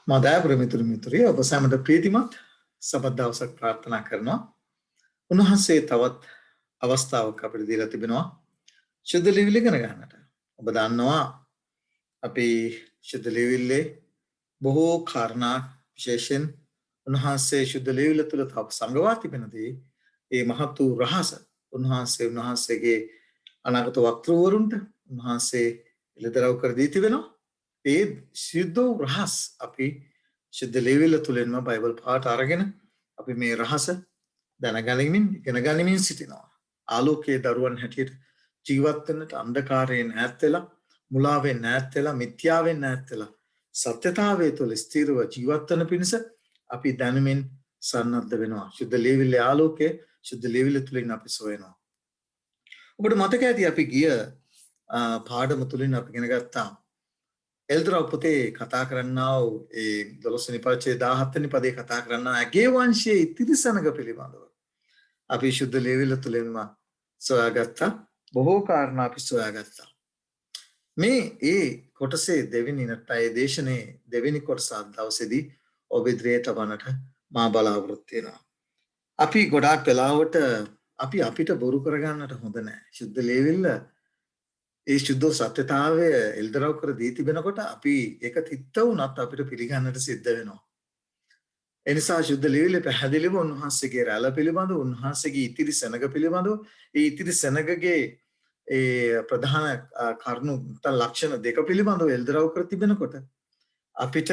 මදාපුර මිතුරු මිතුරිය ඔබ සැමට ප්‍රීතිමත් සබත් දවසක් ප්‍රාර්ථනා කරනවා. උන්වහන්සේ තවත් අවස්ථාවක් අපිට දීලා තිබෙනවා ශුද්ධ ලිවිල ඉගෙන ගන්නට. ඔබ දන්නවා අපි ශුද්ධ ලිවිල්ලේ බොහෝ කාරණා විශේෂයෙන් උන්වහන්සේ ශුද්ධ ලිවිල තුළ තව සංගවා තිබෙනදී ඒ මහත් වූ රහස උන්වහන්සේගේ අනාගත වක්තෘවරුන්ට උන්වහන්සේ එළිදරව් කර දී තිබෙනවා. ඒ සිද්ධ රහස් අපි ශුද්ධ ලේවිල්ල තුළින්ම බයිබල් පාට අරගෙන අපි මේ රහස දැනගනිමින් ඉගෙන ගනිමින් සිටිනවා. ආලෝකයේ දරුවන් හැටියට ජීවත් වෙන්නට අන්ධකාරයෙන් ඈත් වෙලා මුලාවෙන් ඈත් වෙලා මිත්‍යාවෙන් ඈත් වෙලා සත්‍යතාවය තුළ ස්ථිරව ජීවත් වෙන පිණිස අපි දැනමින් සන්නද්ධ වෙනවා. ශුද්ධ ලේවිල්ලේ ආලෝකය ශුද්ධ ලේවිල්ල තුළින් අපි සොයනවා. ඔබට මතක ඇති අපි ගිය පාඩම තුළින් අපි ඉගෙන ගත්තා එල්දරව් පොතේ කතා කරන්නා වූ ඒ 12 වෙනි පරිච්ඡේදය 17 වෙනි පදේ කතා කරන්නා ඇගේ වංශයේ ඉතිරිසනක පිළිබඳව අපි ශුද්ධ ලේවිල තුළින්ම සොයාගත්තා. බොහෝ කාරණා අපි සොයාගත්තා. මේ ඒ කොටසේ දෙවෙනි නැත්නම් දේශනේ දෙවෙනි කොටස දවසේදී ඔබ ඉදිරියට වනට මා බලාපොරොත්තු වෙනවා. අපි ගොඩාක් වෙලාවට අපිට බොරු කරගන්නට හොඳ නැහැ. ශුද්ධ ලේවිල්ල ඒ ශුද්ධ සත්‍යතාවය එල්දරව් කර දී තිබෙනකොට අපි ඒක තිත්ත වුණත් අපිට පිළිගන්නට සිද්ධ වෙනවා. ඒ නිසා ශුද්ධ ලේවිල්ලේ පැහැදිලිව උන්වහන්සේගේ රැළ පිළිබඳව, උන්වහන්සේගේ ඉතිරි සෙනග පිළිබඳව, ඒ ඉතිරි සෙනගගේ ඒ ප්‍රධාන කරුණු ලක්ෂණ දෙක පිළිබඳව එල්දරව් කර තිබෙනකොට අපිට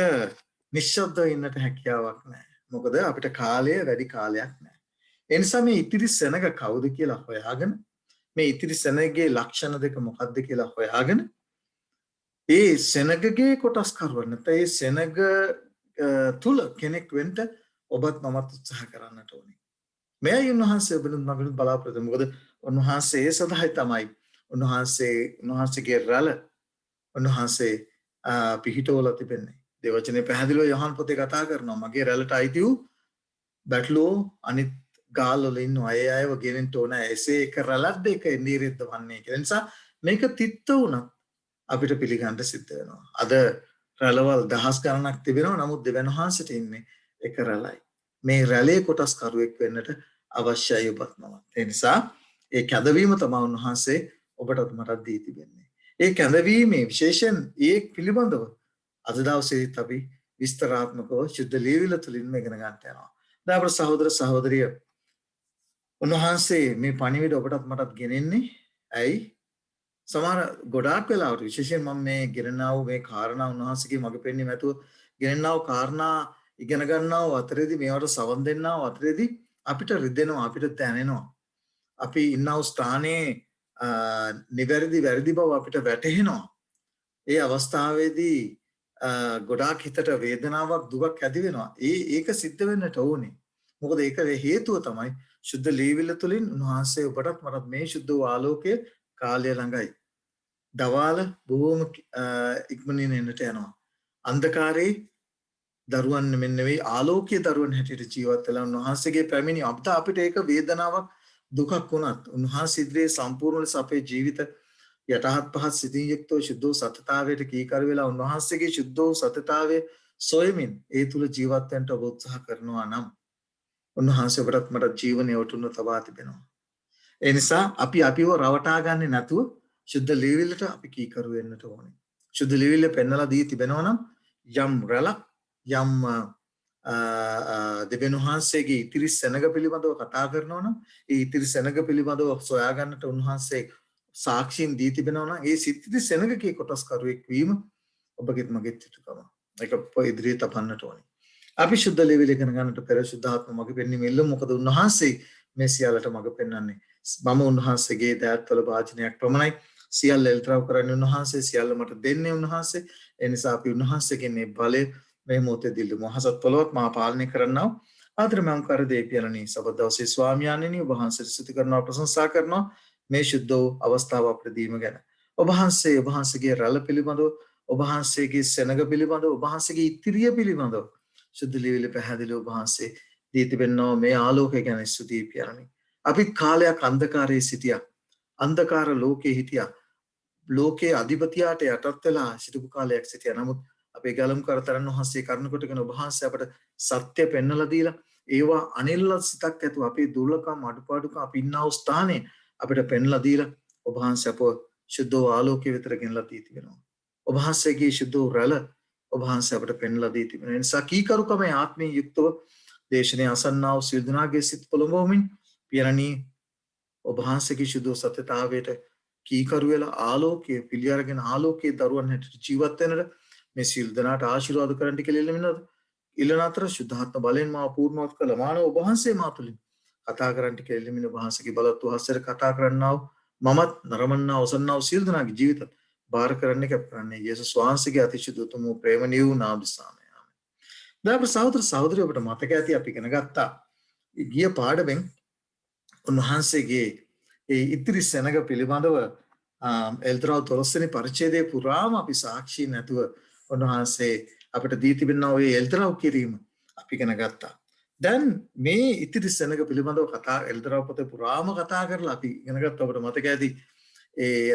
නිශ්ශබ්දව ඉන්නට හැකියාවක් නැහැ. මොකද අපිට කාලය වැඩි කාලයක් නැහැ. ඒ නිසා මේ ඉතිරි සෙනග කවුද කියලා හොයාගෙන මේ ඉතිරි සෙනගගේ ලක්ෂණ දෙක මොකක්ද කියලා හොයාගෙන ඒ සෙනගගේ කොටස් කරුවන් නැත්නම් ඒ සෙනග තුල කෙනෙක් වෙන්න ඔබත් මමත් උත්සාහ කරන්නට ඕනේ. මෙයයි උන්වහන්සේ ඔබලුත් මගලුත් බලාපොරොත්තු. මොකද උන්වහන්සේ ඒ සදායි තමයි උන්වහන්සේගේ රැළ උන්වහන්සේ පිහිටවලා තිබෙන්නේ. දේවචනේ පැහැදිලිව යොහන් පොතේ කතා කරනවා මගේ රැළට අයිති වූ බැටළුවෝ අනිත් ගාල් වල ඉන්න අයව ගෙනෙන්න ඕන එසේ එක රැළක්ද එක ඉන්දිරියද්ද වන්නේ කියලා. නිසා මේක තිත්ත වුණත් අපිට පිළිගන්න සිද්ධ වෙනවා. අද රැළවල් දහස් ගණනක් තිබෙනවා. නමුත් දෙවියන් වහන්සේට ඉන්නේ එක රැළයි. මේ රැළේ කොටස් කරුවෙක් වෙන්නට අවශ්‍යයි ඔබත් මමත්. ඒ නිසා ඒ කැඳවීම තමයි උන්වහන්සේ ඔබටත් මටත් දී තිබෙන්නේ. ඒ කැඳවීමේ විශේෂයෙන් ඒ පිළිබඳව අද දවසේදීත් අපි විස්තරාත්මකව ශුද්ධ ලේවිල තුලින්ම ඉගෙන ගන්නට යනවා. දැන් අපේ සහෝදර සහෝදරිය උන්වහන්සේ මේ පණිවිඩ ඔබටත් මටත් ගෙනෙන්නේ ඇයි? සමහර ගොඩාක් වෙලාවට විශේෂයෙන් මම මේ ගෙනනා වූ මේ කාරණා උන්වහන්සේගේ මඟ පෙන්වීම ඇතුව ගෙනනා වූ කාරණා ඉගෙන ගන්නා වූ අතරේදී මේවට සවන් දෙන්නා වූ අතරේදී අපිට රිදෙනවා අපිට දැනෙනවා. අපි ඉන්නා වූ ස්ථානයේ නිවැරදි වැරදි බව අපිට වැටහෙනවා. ඒ අවස්ථාවේදී ගොඩාක් හිතට වේදනාවක් දුකක් ඇති වෙනවා. ඒක සිද්ධ වෙන්නට ඕනේ. මොකද ඒක හේතුව තමයි ශුද්ධ ලේවිල තුලින් උන්වහන්සේ ඔබටත් මටත් මේ ශුද්ධ වූ ආලෝකයේ කාලය ළඟයි. දවාල බොහොම ඉක්මනින් එන්නට යනවා. අන්ධකාරයේ දරුවන් මෙන්න නෙවෙයි ආලෝකයේ දරුවන් හැටියට ජීවත් වෙලා උන්වහන්සේගේ පැමිණි අපිට ඒක වේදනාවක් දුකක් වුණත් උන්වහන්සේ ඉදිරියේ සම්පූර්ණ ලෙස අපේ ජීවිත යටහත් පහත් සිතින් යුක්තව ශුද්ධ සත්‍යතාවයට කීකර වෙලා උන්වහන්සේගේ ශුද්ධ සත්‍යතාවය සොයමින් ඒ තුල ජීවත් වෙන්න ඔබ උත්සාහ කරනවා නම් උන්වහන්සේ ඔබට මට ජීවනය උතුම්ව තබා තිබෙනවා. ඒ නිසා අපිව රවටා ගන්නේ නැතුව ශුද්ධ ලේවිල්ලට අපි කීකරු වෙන්නට ඕනේ. ශුද්ධ ලේවිල්ල පෙන්වලා දී තිබෙනවා නම් යම් රැළක් යම් දෙවියන් වහන්සේගේ ඉතිරි සෙනග පිළිබඳව කතා කරනවා නම් ඒ ඉතිරි සෙනග පිළිබඳව සොයා ගන්නට උන්වහන්සේ සාක්ෂීන් දී තිබෙනවා නම් ඒ සිත්ති සෙනගකේ කොටස් කරුවෙක් වීම ඔබගෙත් මගෙත් යුතුකම. ඒක ඉදිරියට තබන්නට ඕනේ. අපි ශුද්ධ ලේවිල ඉගෙන ගන්නට පෙර ශුද්ධාත්ම මඟ පෙන්වීම ඉල්ලමු. මොකද උන්වහන්සේ මේ සියල්ලට මඟ පෙන්වන්නේ. මම උන්වහන්සේගේ දෑත්වල වාචනයක් පමණයි. සියල්ල එල්තරව් කරන්නේ උන්වහන්සේ. සියල්ල මට දෙන්නේ උන්වහන්සේ. ඒ නිසා අපි උන්වහන්සේගෙන් මේ බලය මේ මොහොතේ දිල්ලමු. හසත් පොළොවත් මා පාලනය කරන්නා ආදරමයන් කර දෙවියනනි සබත් දවසේ ස්වාමියාණෙනි ඔබ වහන්සේට ස්තුති කරනවා ප්‍රශංසා කරනවා මේ ශුද්ධ වූ අවස්ථාව අපට දීම ගැන. ඔබ වහන්සේගේ රැළ පිළිබඳව ඔබ වහන්සේගේ සෙනග පිළිබඳව ඔබ වහන්සේගේ ඉතිරිය පිළිබඳව ශුද්ධ ලේවිල පැහැදිලිව ඔබ වහන්සේ දී තිබෙනවා මේ ආලෝකය ගැන ස්තුතියි පියාණනි. අපි කාලයක් අන්ධකාරයේ සිටියා. අන්ධකාර ලෝකේ හිටියා. ලෝකයේ අධිපතියාට යටත් වෙලා සිටපු කාලයක් සිටියා. නමුත් අපේ ගලම්කරතරන් වහන්සේ කරුණ කොටගෙන ඔබ වහන්සේ අපට සත්‍ය පෙන්වලා දීලා ඒවා අනිල්ලත් සිතක් ඇතුව අපේ දුර්ලභකම් අඩුපාඩුකම් අපි ඉන්නා වූ ස්ථානයේ අපිට පෙන්වලා දීලා ඔබ වහන්සේ අපව ශුද්ධ ආලෝකයේ විතර ගෙනලා දී තිබෙනවා. ඔබ වහන්සේගේ ශුද්ධ රැළ ඔබ වහන්සේ අපට පෙන්වලා දී තිබෙනවා. ඒ නිසා කීකරුකමේ ආත්මීය යුක්තව දේශනේ අසන්නා වූ සියලු දෙනාගේ සිත් පොළඹවමින් පියරණී ඔබ වහන්සේගේ ශුද්ධ සත්‍යතාවයට කීකරු වෙලා ආලෝකයේ පිළි අරගෙන ආලෝකයේ දරුවන් හැටියට ජීවත් වෙනට මේ සියලු දෙනාට ආශිර්වාද කරන්න කියලා ඉල්ලමිනවද? ඉල්ලන අතර ශුද්ධාත්ම බලෙන් මාව පූර්ණවත් කළ මානව ඔබ වහන්සේ මා තුලින් කතා කරන්න කියලා ඉල්ලමින ඔබ වහන්සේගේ බලවත් වහන්සේට කතා කරන්නා වූ මමත් නරමන්නා ඔසන්නා වූ සියලු දෙනාගේ ජීවිතත් බාර කරන්න කැප කරන්නේ යේසුස් වහන්සේගේ අතිශය උතුම් වූ ප්‍රේමණීය වූ නාම නිසාමයි. ආමේන්. දැන් සහෝදර සහෝදරිය ඔබට මතක ඇති අපි ඉගෙන ගත්තා ගිය පාඩමෙන් උන්වහන්සේගේ ඒ ඉතිරි සෙනග පිළිබඳව එල්තරව 12 වෙනි පරිච්ඡේදයේ පුරාම අපි සාක්ෂි නැතුව උන්වහන්සේ අපිට දී තිබෙනා ඔය එල්තරව කිරීම අපි ඉගෙන ගත්තා. දැන් මේ ඉතිරි සෙනග පිළිබඳව කතා එල්තරව පොතේ පුරාම කතා කරලා අපි ඉගෙන ගත්තා. ඔබට මතක ඇති ඒ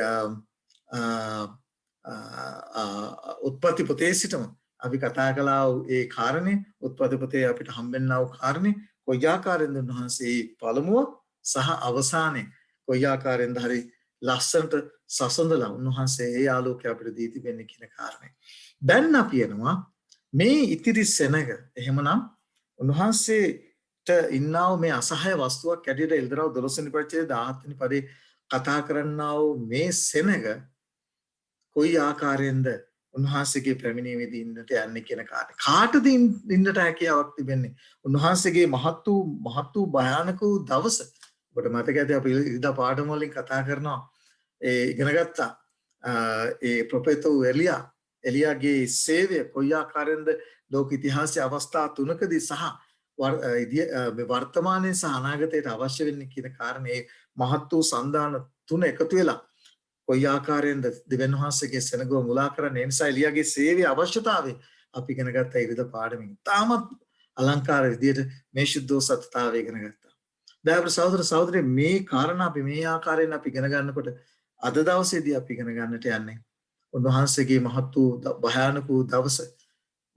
උත්පත්ති පොතේ සිටම අපි කතා කළා ඒ කාරණේ උත්පත්ති පොතේ අපිට හම්බෙන්නා වූ කාරණේ කොයි ආකාරයෙන්ද උන්වහන්සේ පළමුව සහ අවසානයේ කොයි ආකාරයෙන්ද හරි ලස්සනට සසඳලා උන්වහන්සේ ඒ ආලෝකය අපිට දී තිබෙන්නේ කියන කාරණේ. දැන් අපි යනවා මේ ඉතිරි සෙනග එහෙමනම් උන්වහන්සේට ඉන්නා වූ මේ අසහාය වස්තුවක් ඇටියට එල්දරව් 12 වෙනි පරිච්ඡේදයේ 17 වෙනි පදේ කතා කරන්නා වූ මේ සෙනග කොයි ආකාරයෙන්ද උන්වහන්සේගේ පැමිණීමේදී ඉන්නට යන්නේ කියන කාරණේ. කාටද ඉන්නට හැකියාවක් තිබෙන්නේ? උන්වහන්සේගේ මහත් වූ භයානක වූ දවස. ඔබට මතක ඇති අපි ඉරිදා පාඩම වලින් කතා කරනවා ඒ ඉගෙන ගත්තා ඒ ප්‍රොෆෙට් එලියාගේ සේවය කොයි ආකාරයෙන්ද ලෝක ඉතිහාසයේ අවස්ථා තුනකදී සහ වර්තමානයේ සහ අනාගතයට අවශ්‍ය වෙන්නේ කියන කාරණේ මහත් වූ සන්දාන තුන එකතු වෙලා කොයි ආකාරයෙන්ද දෙවියන් වහන්සේගේ සෙනගව මුලා කරන්නේ. ඒ නිසා එලියාගේ සේවයේ අවශ්‍යතාවය අපි ඉගෙන ගත්තා ඉරිදා පාඩමින්. තාමත් අලංකාර විදියට මේ ශුද්ධ සත්‍යතාවය ඉගෙන ගත්තා. දැන් සහෝදර සහෝදරි මේ කාරණා අපි මේ ආකාරයෙන් අපි ඉගෙන ගන්නකොට අද දවසේදී අපි ඉගෙන ගන්නට යන්නේ උන්වහන්සේගේ මහත් වූ භයානක වූ දවස.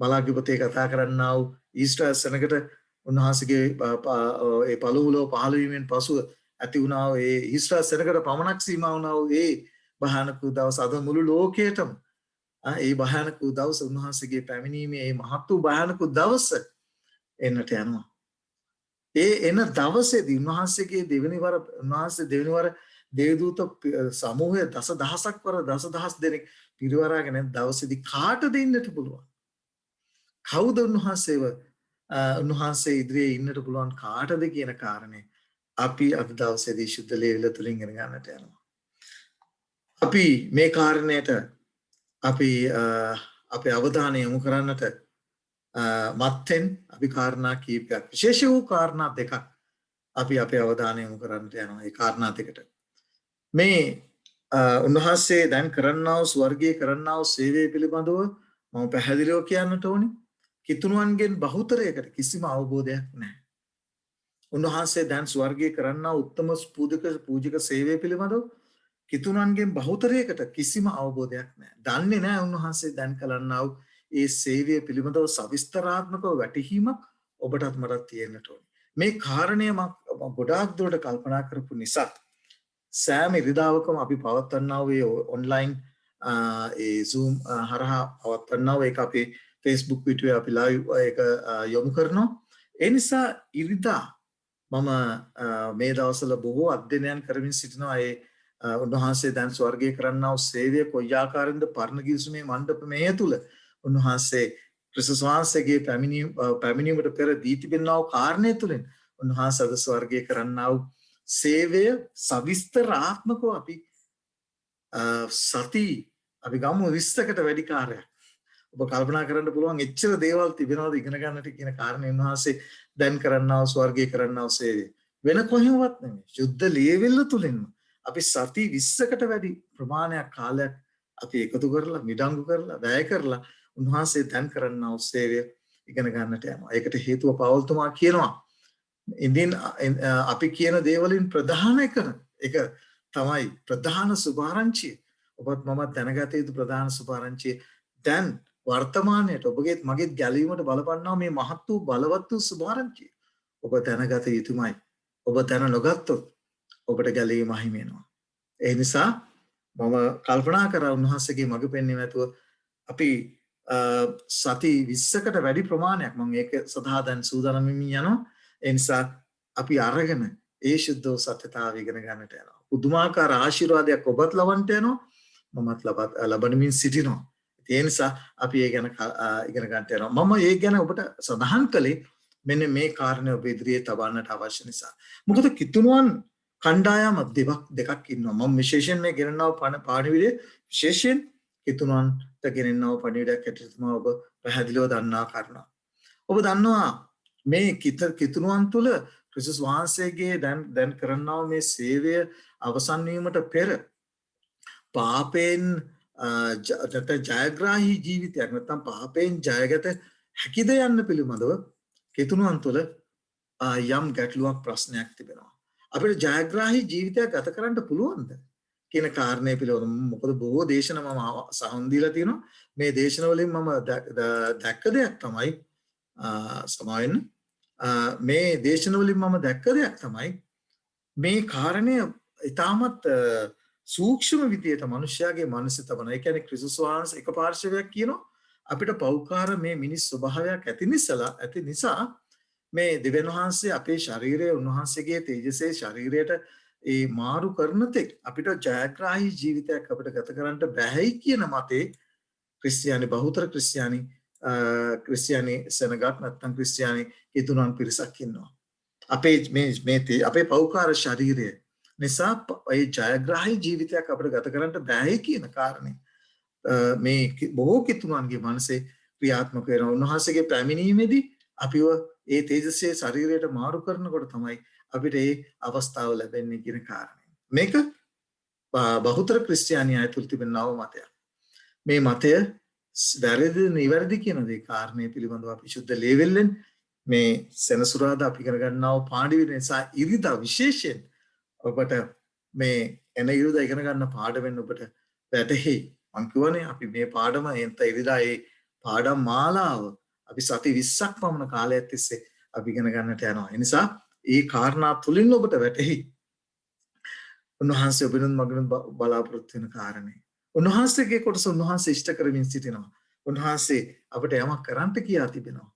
මලාකී පොතේ කතා කරන්නා වූ ඊස්ටර් සෙනගට උන්වහන්සේගේ ඒ පළමුලෝ පහළ වීමෙන් පසුව ඇති වුණා වූ ඒ ඊස්ටර් සෙනගට පමණක් සීමා වුණා වූ ඒ භයානක වූ දවස අද මුළු ලෝකයටම ඒ භයානක වූ දවස උන්වහන්සේගේ පැමිණීමේ ඒ මහත් වූ භයානක වූ දවස එන්නට යනවා. ඒ එන දවසේදී උන්වහන්සේ දෙවෙනි වර දේවදූත සමූහය දසදහසක් වර දසදහස් දෙනෙක් පිරිවරාගෙන දවසේදී කාටද ඉන්නට පුළුවන්? කවුද උන්වහන්සේ ඉදිරියේ ඉන්නට පුළුවන් කාටද කියන කාරණේ අපි අද දවසේදී ශුද්ධ ලේවිල තුලින් ඉගෙන ගන්නට යනවා. අපි මේ කාරණයට අපේ අවධානය යොමු කරන්නට මත්තෙන් අපි කාරණා කීපයක් විශේෂ වූ කාරණා දෙකක් අපි අපේ අවධානය යොමු කරන්නට යනවා. ඒ කාරණා දෙකට මේ උන්වහන්සේ දැන් කරන්නා වූ ස්වර්ගයේ කරන්නා වූ සේවය පිළිබඳව මම පැහැදිලිව කියන්නට ඕනේ. කිතුණුවන්ගෙන් බහුතරයකට කිසිම අවබෝධයක් නැහැ. උන්වහන්සේ දැන් ස්වර්ගයේ කරන්නා වූ උත්තම පූජක සේවය පිළිබඳව කිතුණුවන්ගෙන් බහුතරයකට කිසිම අවබෝධයක් නැහැ. දන්නේ නැහැ උන්වහන්සේ දැන් කරන්නා වූ ඒ සේවය පිළිබඳව සවිස්තරාත්මකව වැටහීමක් ඔබටත් මටත් තියෙන්නට ඕනේ. මේ කාරණය මම ගොඩාක් දුරට කල්පනා කරපු නිසා සෑම ඉරිදාවකම අපි පවත්වන්නා වූ ඔන්ලයින් ඒ Zoom හරහා පවත්වන්නා වූ ඒක අපේ Facebook පිටුවේ අපි live ඒක යොමු කරනවා. ඒ නිසා ඉරිදා මම මේ දවස්වල බොහෝ අධ්‍යයනයන් කරමින් සිටිනවා. ඒ උන්වහන්සේ දැන් ස්වර්ගයේ කරන්නා වූ සේවය කොයි ආකාරයෙන්ද පරණ ගිවිසුමේ මණ්ඩපයේ තුල උන්වහන්සේ ක්‍රිස්තුස් වහන්සේගේ පැමිණීමට පෙර දී තිබෙනා වූ කාරණේ තුලින් උන්වහන්සේ අද ස්වර්ගයේ කරන්නා වූ සේවය සවිස්තරාත්මකව අපි අපි ගමු 20කට වැඩි කාර්යයක්. ඔබ කල්පනා කරන්න පුළුවන් එච්චර දේවල් තිබෙනවද ඉගෙන ගන්නට කියන කාරණේ උන්වහන්සේ දැන් කරන්නා වූ ස්වර්ගයේ කරන්නා වූ සේවය. වෙන කොහෙවත් නෙමෙයි. ශුද්ධ ලියවිල්ල තුලින්ම අපි සති 20කට වැඩි ප්‍රමාණයක් කාලයක් අපි එකතු කරලා මිඩංගු කරලා වැය කරලා උන්වහන්සේ දැන් කරන්නා වූ සේවය ඉගෙන ගන්නට යනවා. ඒකට හේතුව පවල්තුමා කියනවා. ඉතින් අපි කියන දේවලින් ප්‍රධාන එක තමයි ප්‍රධාන සුභාරංචිය. ඔබත් මමත් දැනගත යුතු ප්‍රධාන සුභාරංචිය දැන් වර්තමානයට ඔබගේත් මගේත් ගැලවීමට බලපන්නා මේ මහත් වූ බලවත් වූ සුභාරංචිය. ඔබ දැනගත යුතුමයි. ඔබ දැන නොගත්තොත් ඔබට ගැලවීම අහිමි වෙනවා. ඒ නිසා මම කල්පනා කරා උන්වහන්සේගේ මඟ පෙන්වීම ඇතුව අපි සති 20කට වැඩි ප්‍රමාණයක් මම ඒක සදා දැන් සූදානම් වෙමින් යනවා. ඒ නිසා අපි අරගෙන ඒ ශුද්ධ සත්‍යතාවය ඉගෙන ගන්නට යනවා. පුදුමාකාර ආශිර්වාදයක් ඔබත් ලබන්නට යනවා. මමත් ලබනමින් සිටිනවා. ඒ නිසා අපි ඒ ගැන ඉගෙන ගන්නට යනවා. මම ඒ ගැන ඔබට සඳහන් කළේ මෙන්න මේ කාරණේ ඔබ ඉදිරියේ තබන්නට අවශ්‍ය නිසා. මොකද කිතුණුවන් කණ්ඩායම දෙකක් ඉන්නවා. මම විශේෂයෙන් මේ ගෙනනව පාඩිවිඩේ විශේෂයෙන් කිතුණුවන්ට ගෙනනව පණිවිඩයක් ඇටියට තමයි ඔබ පැහැදිලිව දන්නා කාරණා. ඔබ දන්නවා මේ කිතුණුවන් තුල ක්‍රිස්තුස් වහන්සේගේ දැන් කරන්නා මේ සේවය අවසන් වීමට පෙර පාපයෙන් ජයග්‍රාහී ජීවිතයක් නැත්නම් පාපයෙන් ජයගත හැකිද යන්න පිළිබඳව කිතුණුවන් තුල යම් ගැටලුවක් ප්‍රශ්නයක් තිබෙනවා. අපිට ජයග්‍රාහී ජීවිතයක් ගත කරන්න පුළුවන්ද කියන කාරණය පිළිබඳව මොකද බොහෝ දේශන මම සහන් දීලා තියෙනවා. මේ දේශන වලින් මම දැක්ක දෙයක් තමයි සමාවෙන්න මේ දේශන වලින් මම දැක්ක දෙයක් තමයි මේ කාරණය ඊටමත් සූක්ෂම විදියට මිනිස්යාගේ මනසේ තබන. ඒ කියන්නේ ක්‍රිස්තුස් වහන්සේ එක පාර්ශවයක් කියනවා අපිට පෞකාර මේ මිනිස් ස්වභාවයක් ඇති නිසා මේ දෙවියන් වහන්සේ අපේ ශරීරය උන්වහන්සේගේ තේජසේ ශරීරයට ඒ මාරු කරන තෙක් අපිට ජයග්‍රාහී ජීවිතයක් අපිට ගත කරන්න බැහැයි කියන මතේ ක්‍රිස්තියානි බහුතර ක්‍රිස්තියානි සෙනගක් නැත්නම් ක්‍රිස්තියානි කිතුණුවන් පිරිසක් ඉන්නවා. අපේ පෞකාර ශරීරය නිසා ඒ ජයග්‍රාහී ජීවිතයක් අපිට ගත කරන්න බැහැ කියන කාරණේ මේ බොහෝ කිතුණුවන්ගේ මනසේ ක්‍රියාත්මක වෙනවා. උන්වහන්සේගේ පැමිණීමේදී අපිව ඒ තේජස්සේ ශරීරයට මාරු කරනකොට තමයි අපිට ඒ අවස්ථාව ලැබෙන්නේ කියන කාරණය. මේක බහුතර ක්‍රිස්තියානි අය තුළ තිබෙන නව මතයක්. මේ මතය වැරදි නිවැරදි කියන දේ කාරණේ පිළිබඳව අපි සුද්ධ ලේවෙල්ලෙන් මේ සෙනසුරාදා අපි ඉගෙන ගන්නා වූ පාඩිවිඩ නිසා ඉරිදා විශේෂයෙන් ඔබට මේ එන ඉරිදා ඉගෙන ගන්න පාඩමෙන් ඔබට වැටහෙයි. මම කියවනේ අපි මේ පාඩම එන්ට ඉරිදා ඒ පාඩම් මාලාව අපි සති 20ක් පමණ කාලයක් තිස්සේ අපි ඉගෙන ගන්නට යනවා. ඒ නිසා ඒ කාරණා තුලින් ඔබට වැටහෙයි. උන්වහන්සේ ඔබෙනුත් මගනුත් බලාපොරොත්තු වෙන කාරණේ. උන්වහන්සේගේ කොටස උන්වහන්සේ ඉෂ්ට කරමින් සිටිනවා. උන්වහන්සේ අපිට යමක් කරන්න කියා තිබෙනවා.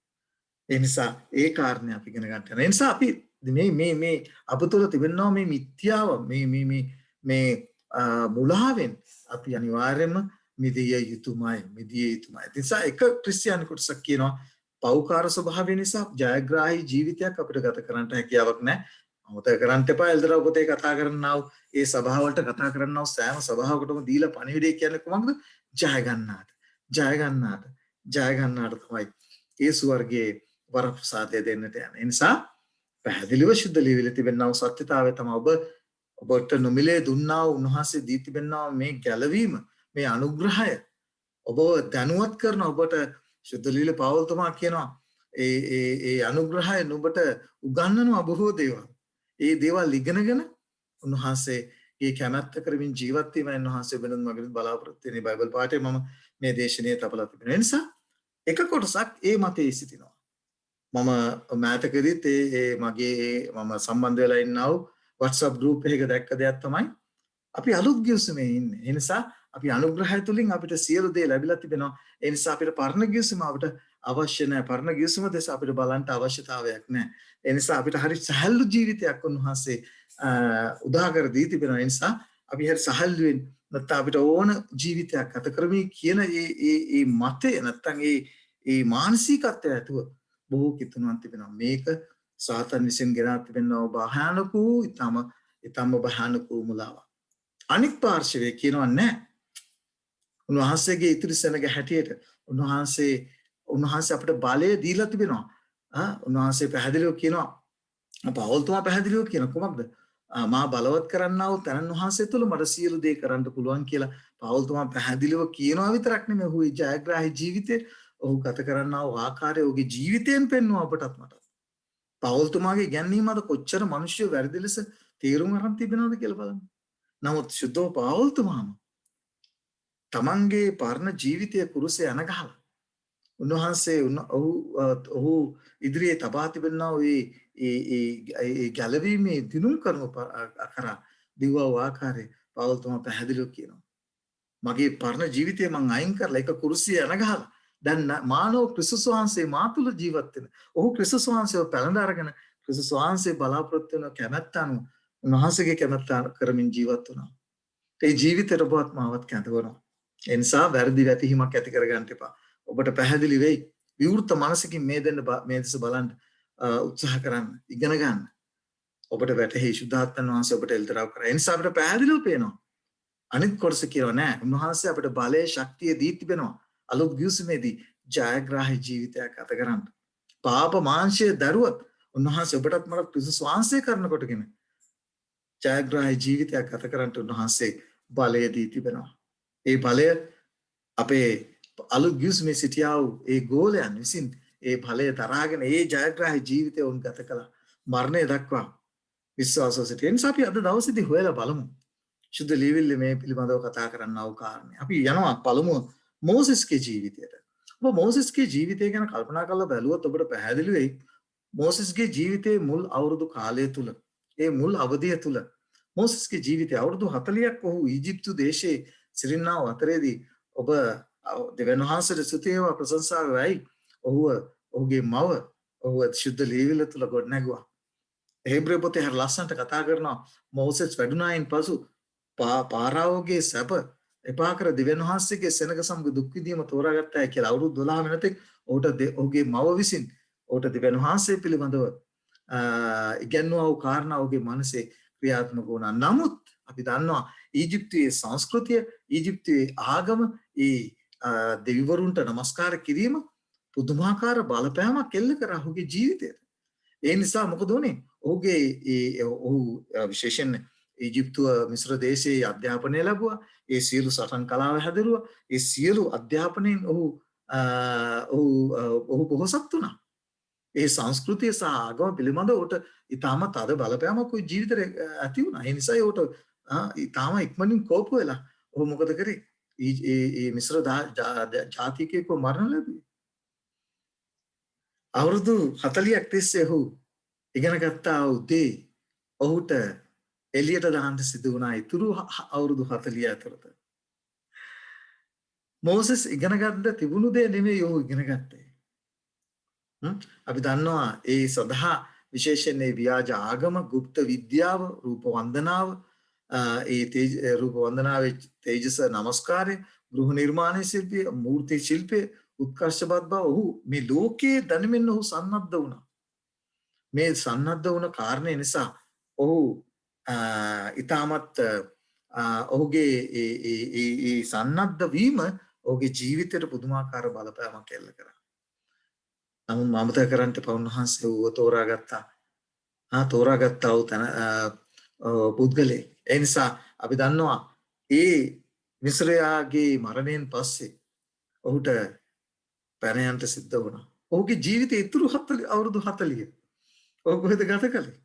ඒ නිසා ඒ කාරණේ අපි ඉගෙන ගන්න යනවා. ඒ නිසා අපි මේ අප තුළ තිබෙනවා මේ මිත්‍යාව මේ මුලාවෙන් අපි අනිවාර්යයෙන්ම මිදිය යුතුමයි. ඒ නිසා එක ක්‍රිස්තියානි කොටසක් කියනවා පෞකාර ස්වභාවය නිසා ජයග්‍රාහී ජීවිතයක් අපිට ගත කරන්නට හැකියාවක් නැහැ. අමතක කරන්න එපා එල්දරා පොතේ කතා කරන්නා වූ ඒ සභාවලට කතා කරන්නා වූ සෑම සභාවකටම දීලා පණිවිඩය කියන්නේ කොහොමද? ජය ගන්නාට තමයි ඒ ස්වර්ගයේ වරප්‍රසාදය දෙන්නට යන. ඒ නිසා පැහැදිලිව ශුද්ධ ලියවිල තිබෙනා වූ සත්‍යතාවය තමයි ඔබට නොමිලේ දුන්නා වූ උන්වහන්සේ දී තිබෙනා මේ ගැලවීම, මේ අනුග්‍රහය ඔබ දැනුවත් කරන ඔබට ශුද්ධ ලියවිල පවුල්තුමා කියනවා ඒ අනුග්‍රහය නුඹට උගන්වනවා බොහෝ දේවල්. ඒ දේවල් ඉගෙනගෙන උන්වහන්සේගේ කැමැත්ත කරමින් ජීවත් වීමයි උන්වහන්සේ වෙනුත් මගින් බලාපොරොත්තු වෙන බයිබල් පාඩේ මම මේ දේශනාවේ තබලා තිබෙනවා. ඒ නිසා එක කොටසක් ඒ මතයේ සිටිනවා. මම මෑතකදීත් මම සම්බන්ධ වෙලා ඉන්නා වූ WhatsApp group එකක දැක්ක දෙයක් තමයි අපි අලුත් ගිවිසුමේ ඉන්නේ. ඒ නිසා අපි අනුග්‍රහය තුලින් අපිට සියලු දේ ලැබිලා තිබෙනවා. ඒ නිසා අපිට පරණ ගිවිසුම අපිට අවශ්‍ය නැහැ. පරණ ගිවිසුම දැස අපිට බලන්න අවශ්‍යතාවයක් නැහැ. ඒ නිසා අපිට හරි සහැල්ලු ජීවිතයක් උන්වහන්සේ උදා කර දී තිබෙනවා. ඒ නිසා අපි හරි සහැල්ලුවෙන් නැත්නම් අපිට ඕන ජීවිතයක් ගත කරමි කියන ඒ මතය නැත්නම් ඒ මානසිකත්වය ඇතුව බොහෝ කිතුණුවන් තිබෙනවා. මේක සාතන් විසින් ගෙනා තිබෙනවා භයානක වූ ඊටම භයානක වූ මුලාවක්. අනික් පාර්ශවයේ කියනවා නැහැ. උන්වහන්සේගේ ඉතිරි සෙනග හැටියට උන්වහන්සේ අපිට බලය දීලා තිබෙනවා. උන්වහන්සේ පැහැදිලිව කියනවා පවුල්තුමා පැහැදිලිව කියන කොහොමද? මා බලවත් කරන්නා වූ තනන් වහන්සේ තුළ මට සියලු දේ කරන්න පුළුවන් කියලා පවුල්තුමා පැහැදිලිව කියනවා විතරක් නෙමෙයි ඔහු ජයග්‍රාහී ජීවිතේ ඔහු ගත කරන්නා වූ ආකාරය ඔහුගේ ජීවිතයෙන් පෙන්වනවා අපටත් මට. පවුල්තුමාගේ ගැන්වීම අද කොච්චර මිනිස්සු වැරදි ලෙස තීරුම් අරන් තිබෙනවද කියලා බලන්න. නමුත් සුද්ධෝ පවුල්තුමාම තමන්ගේ පරණ ජීවිතයේ කුරුසේ අනගහලා උන්වහන්සේ ඔහු ඉදිරියේ තබා තිබෙනා ඒ ගැලවීමේ දිනුම් කරනු කරා දිව්ව ආකාරයේ පවල්තුමා පැහැදිලිව කියනවා. මගේ පරණ ජීවිතේ මං අයින් කරලා එක කුරුසිය යනගහලා දැන් මානව ක්‍රිස්තුස් වහන්සේ මා තුළ ජීවත් වෙන. ඔහු ක්‍රිස්තුස් වහන්සේව පැලඳ අරගෙන ක්‍රිස්තුස් වහන්සේ බලාපොරොත්තු වෙන කැමැත්ත අනුව උන්වහන්සේගේ කැමැත්ත කරමින් ජීවත් වුණා. ඒ ජීවිතේට ඔබත් මාවත් කැඳවනවා. ඒ නිසා වැරදි වැටහීමක් ඇති කරගන්න එපා. ඔබට පැහැදිලි වෙයි. විවෘත මනසකින් මේ දෙස බලන්න උත්සාහ කරන්න, ඉගෙන ගන්න. ඔබට වැටහි සුද්ධාත්මන් වහන්සේ ඔබට එල්තරව කරා. ඒ නිසා අපිට පැහැදිලිව පේනවා. අනිත් කොටස කියනවා නෑ. උන්වහන්සේ අපිට බලය, ශක්තිය දී තිබෙනවා. අලුත් ගිවිසුමේදී ජයග්‍රාහී ජීවිතයක් ගත කරන්න. පාප මාංශය දරුවත් උන්වහන්සේ ඔබටත් මට ක්‍රිස්තුස් වහන්සේ කරනකොටගෙන ජයග්‍රාහී ජීවිතයක් ගත කරන්නට උන්වහන්සේ බලය දී තිබෙනවා. ඒ බලය අපේ අලුත් ගිවිසුමේ සිටියා වූ ඒ ගෝලයන් විසින් ඒ බලය දරාගෙන ඒ ජයග්‍රාහී ජීවිතය උන් ගත කළා. මරණය දක්වා විශ්වාසව සිටියා. ඒ නිසා අපි අද දවසේදී හොයලා බලමු. ශුද්ධ ලියවිල්ලේ මේ පිළිබඳව කතා කරන්නව කාරණේ. අපි යනවා පළමුව මෝසෙස්ගේ ජීවිතයට. ඔබ මෝසෙස්ගේ ජීවිතය ගැන කල්පනා කරලා බැලුවොත් ඔබට පැහැදිලි වෙයි මෝසෙස්ගේ ජීවිතයේ මුල් අවුරුදු කාලය තුල ඒ මුල් අවධිය තුල මෝසෙස්ගේ ජීවිතය අවුරුදු 40ක් ඔහු ඊජිප්තු දේශයේ සිරින්නාව අතරේදී ඔබ දෙවියන් වහන්සේට ස්තුතිව ප්‍රශංසාව වෙයි. ඔහුගේ මව ඔහුව ශුද්ධ ලියවිල්ල තුල ගොඩනැගුවා. හේබ්‍රේ පොතේ හර ලස්සනට කතා කරනවා මෝසෙස් වැඩුණායින් පසු පාරාවෝගේ සැප එපා කර දෙවියන් වහන්සේගේ සෙනග සමග දුක් විඳීම තෝරාගත්තා කියලා අවුරුදු 12 වෙනතෙක් ඔහුගේ මව විසින් ඔහුට දෙවියන් වහන්සේ පිළිබඳව ඉගැන්වූ වූ කාරණා ඔහුගේ මනසේ ක්‍රියාත්මක වුණා. නමුත් අපි දන්නවා ඊජිප්තුවේ සංස්කෘතිය, ඊජිප්තුවේ ආගම, දෙවිවරුන්ට නමස්කාර කිරීම පුදුමාකාර බලපෑමක් එල්ල කරා ඔහුගේ ජීවිතයට. ඒ නිසා මොකද වුනේ? ඔහු විශේෂයෙන් ඊජිප්තුව මිශ්‍ර දේශයේ අධ්‍යාපනය ලැබුවා. ඒ සියලු සටන් කලාව හැදෙරුවා. ඒ සියලු අධ්‍යාපනයෙන් ඔහු පොහොසත් වුණා. ඒ සංස්කෘතිය සහ ආගම පිළිබඳව ඔහුට ඉතාමත් අද බලපෑමක් ඔහු ජීවිතේ ඇති වුණා. ඒ නිසා ඔහුට ඉතාම ඉක්මනින් කෝප වෙලා ඔහු මොකද කරේ? ඒ මිශ්‍ර ජාතිකයෙක්ව මරණ ලැබුවේ. අවුරුදු 40ක් තිස්සේ ඔහු ඉගෙන ගත්තා වූ දේ ඔහුට එළියට දාන්න සිදු වුණා ඉතුරු අවුරුදු 40 ඇතුළත. මෝසෙස් ඉගෙන ගන්න තිබුණු දේ නෙමෙයි ඔහු ඉගෙන ගත්තේ. අපි දන්නවා ඒ සදහා විශේෂයෙන් මේ ව්‍යාජ ආගම, ගුප්ත විද්‍යාව, රූප වන්දනාව, රූප වන්දනාවේ තේජස නමස්කාරය, ගෘහ නිර්මාණ ශිල්පය, මූර්ති ශිල්පය, උත්කර්ෂවත් බව ඔහු මේ ලෝකයේ දැනෙමින් ඔහු සන්නද්ධ වුණා. මේ සන්නද්ධ වුණ කාරණේ නිසා ඔහු ඉතාමත් ඔහුගේ ඒ සන්නද්ධ වීම ඔහුගේ ජීවිතයට පුදුමාකාර බලපෑමක් එල්ල කරා. නමුත් මමත කරන්න පවුන්වහන්සේ ඌව තෝරාගත්තා. තෝරාගත්තා වූ තන පුද්ගලයෙක්. ඒ නිසා අපි දන්නවා ඒ මිස්රයාගේ මරණයෙන් පස්සේ ඔහුට පැන යන්න සිද්ධ වුණා. ඔහුගේ ජීවිතේ ඉතුරු අවුරුදු 40 ඔහු කොහෙද ගත කළේ?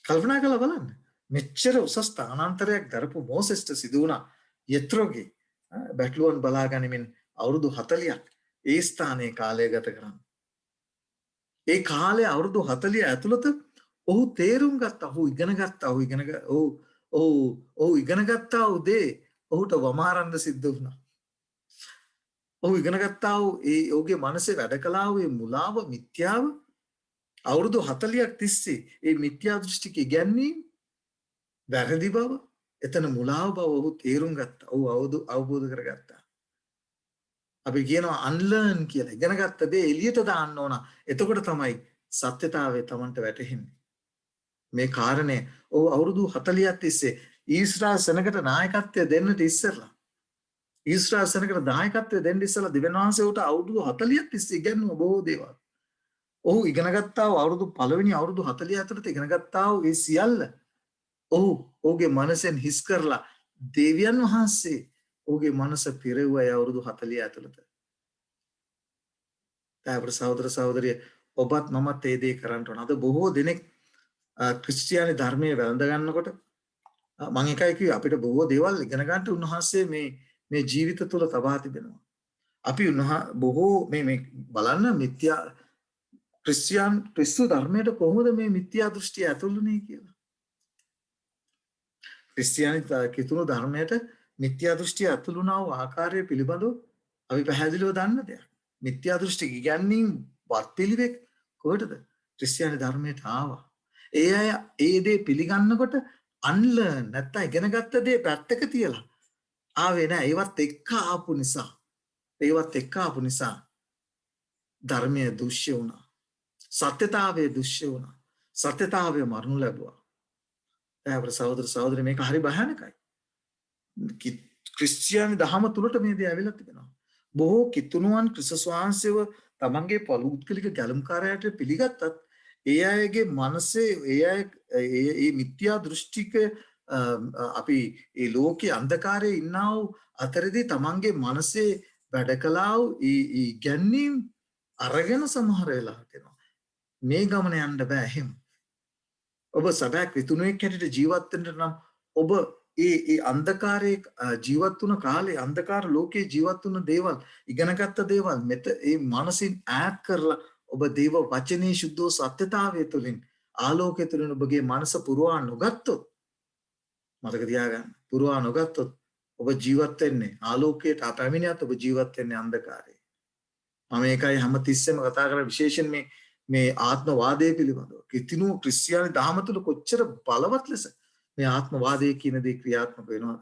කල්පනා කරලා බලන්න. මෙච්චර උසස් ස්ථානාන්තරයක් දරපු මෝසෙස්ට සිදු වුණා යත්‍රෝගේ බැටළුවන් බලා ගනිමින් අවුරුදු 40ක් ඒ ස්ථානයේ කාලය ගත කරන්න. ඒ කාලේ අවුරුදු 40 ඇතුළත ඔහු තේරුම් ගත්තා, ඔහු ඉගෙන ගත්තා, ඔහු ඉගෙන ගත්තා උදේ ඔහුට වමාරන්න සිද්ධ වුණා. ඔහු ඉගෙන ගත්තා වූ ඔහුගේ මනසේ වැඩ කළා වූ මුලාව, මිත්‍යාව අවුරුදු 40ක් තිස්සේ ඒ මිත්‍යා දෘෂ්ටික ඉගැන්වීම, වැරදි බව, එතන මුලාව බව ඔහු තේරුම් ගත්තා. ඔහු අවබෝධ කරගත්තා. අපි කියනවා අන්ලර්න් කියලා. ඉගෙන ගත්ත දේ එළියට දාන්න ඕන. එතකොට තමයි සත්‍යතාවය Tamanට වැටහෙන්නේ. මේ කාරණේ ඔහු අවුරුදු 40ක් තිස්සේ ඊශ්‍රායල් සෙනගට නායකත්වය දෙන්නට ඉස්සෙල්ලා ඊශ්‍රායල් සෙනගට නායකත්වය දෙන්න ඉස්සෙල්ලා දෙවියන් වහන්සේ උට අවුරුදු 40ක් තිස්සේ ඉගෙනුව බොහෝ දේවල්. ඔහු ඉගෙන ගත්තා වූ පළවෙනි අවුරුදු 40 ඇතුළත ඉගෙන ගත්තා වූ ඒ සියල්ල ඔහුගේ මනසෙන් හිස් කරලා දෙවියන් වහන්සේ ඔහුගේ මනස පිරෙව්වා අවුරුදු 40 ඇතුළත. අපේ සහෝදර සහෝදරිය ඔබත් මමත් ඒ දේ කරන්න ඕන. අද බොහෝ දෙනෙක් ක්‍රිස්තියානි ධර්මයේ වැළඳ ගන්නකොට මම එකයි කිව්වේ අපිට බොහෝ දේවල් ඉගෙන ගන්නට උන්වහන්සේ මේ ජීවිත තුළ තබා තිබෙනවා. අපි බොහෝ මේ බලන්න මිත්‍යා ක්‍රිස්තු ධර්මයට කොහොමද මේ මිත්‍යා දෘෂ්ටිය ඇතුළුනේ කියලා. ක්‍රිස්තියානි කිතුණු ධර්මයට මිත්‍යා දෘෂ්ටිය ඇතුළුනා වූ ආකාරය පිළිබඳව අපි පැහැදිලිව දන්න දෙයක්. මිත්‍යා දෘෂ්ටි ඉගැන්වීම් වත්පිළිවෙක් කොහෙටද? ක්‍රිස්තියානි ධර්මයට ආවා. ඒ අය ඒ දේ පිළිගන්නකොට අන්ලර්න් නැත්තම් ඉගෙනගත්ත දේ පැත්තක තියලා ආවේ නෑ. ඒවත් එක්ක ආපු නිසා ධර්මය දුෂ්‍ය වුණා. සත්‍යතාවය දුෂ්‍ය වුණා. සත්‍යතාවය මරණු ලැබුවා. අපේ සහෝදර සහෝදරි මේක හරි භයානකයි. ක්‍රිස්තියානි දහම තුලට මේ දේ ඇවිල්ලා තිබෙනවා. බොහෝ කිතුණුවන් ක්‍රිස්තුස් වහන්සේව තමන්ගේ පෞද්ගලික ගැලුම්කාරයාට පිළිගත්තත් ඒ අයගේ මනසේ ඒ මිත්‍යා දෘෂ්ටික අපි ඒ ලෝකයේ අන්ධකාරයේ ඉන්නා වූ අතරදී තමන්ගේ මනසේ වැඩ කළා වූ ඒ ගැන්වීම් අරගෙන සමහර වෙලාවට එනවා. මේ ගමන යන්න බෑ එහෙම. ඔබ සැබෑ ක්‍රිතුණුවෙක් හැටියට ජීවත් වෙන්න නම් ඔබ ඒ අන්ධකාරයේ ජීවත් වුණ කාලේ අන්ධකාර ලෝකයේ ජීවත් වුණ දේවල් ඉගෙනගත්ත දේවල් ඒ මනසින් ඈත් කරලා ඔබ දේව වචනේ සුද්ධෝ සත්‍යතාවය තුළින් ආලෝකය තුළින් ඔබගේ මනස පුරවා නොගත්තොත් මතක තියාගන්න පුරවා නොගත්තොත් ඔබ ජීවත් වෙන්නේ ආලෝකයට පැමිණියත් ඔබ ජීවත් වෙන්නේ අන්ධකාරයේ. මම ඒකයි හැමතිස්සෙම කතා කරන්නේ විශේෂයෙන් මේ ආත්මවාදය පිළිබඳව. කිතුණු ක්‍රිස්තියානි දහම තුළ කොච්චර බලවත් ලෙස මේ ආත්මවාදය කියන දේ ක්‍රියාත්මක වෙනවද?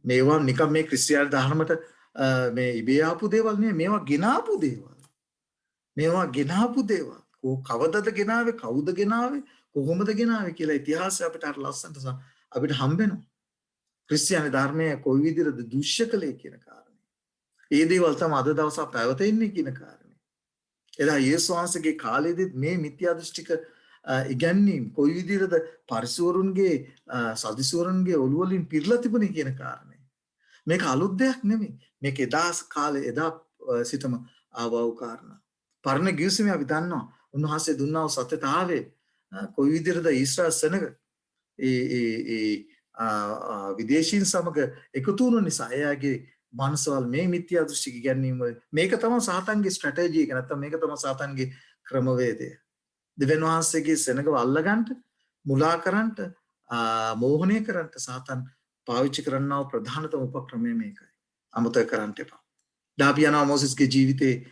මේවා නිකම් මේ ක්‍රිස්තියානි දහමට මේ ඉබේ ආපු දේවල් නෙමෙයි. මේවා ගෙනාපු දේවල්. කවදද ගෙනාවේ? කවුද ගෙනාවේ? කොහොමද ගෙනාවේ කියලා ඉතිහාසය අපිට අර ලස්සනට අපිට හම්බෙනවා. ක්‍රිස්තියානි ධර්මය කොයි විදිහටද දුෂ්‍ය කළේ කියන කාරණේ. ඒ දේවල් තමයි අද දවසක් පැවතෙන්නේ කියන කාරණේ. එදා යේසුස් වහන්සේගේ කාලේදී මේ මිත්‍යා දෘෂ්ටික ඉගැන්වීම් කොයි විදිහටද පරිසවරුන්ගේ සදිසවරුන්ගේ ඔළුව වලින් පිරලා තිබුණේ කියන කාරණේ. මේක අලුත් දෙයක් නෙමෙයි. මේක එදා සිටම ආවව කාරණා. පරණ ගිවිසුමේ අපි දන්නවා උන්වහන්සේ දුන්නා වූ සත්‍යතාවයේ කොයි විදිහටද ඊශ්‍රායල් සෙනග විදේශීන් සමග එකතු වුණු නිසා එයාගේ මනසවල මේ මිත්‍යා දෘෂ්ටික ඉගැන්වීම මේක තමයි සාතන්ගේ ස්ට්‍රැටජි එක. නැත්නම් මේක තමයි සාතන්ගේ ක්‍රමවේදය. දෙවියන් වහන්සේගේ සෙනගව අල්ලගන්න, මුලා කරන්න, මෝහණය කරන්න සාතන් පාවිච්චි කරන්නා වූ ප්‍රධානතම උපක්‍රමය මේකයි. අමතක කරන්න එපා. දාපි යනවා මොසස්ගේ ජීවිතේ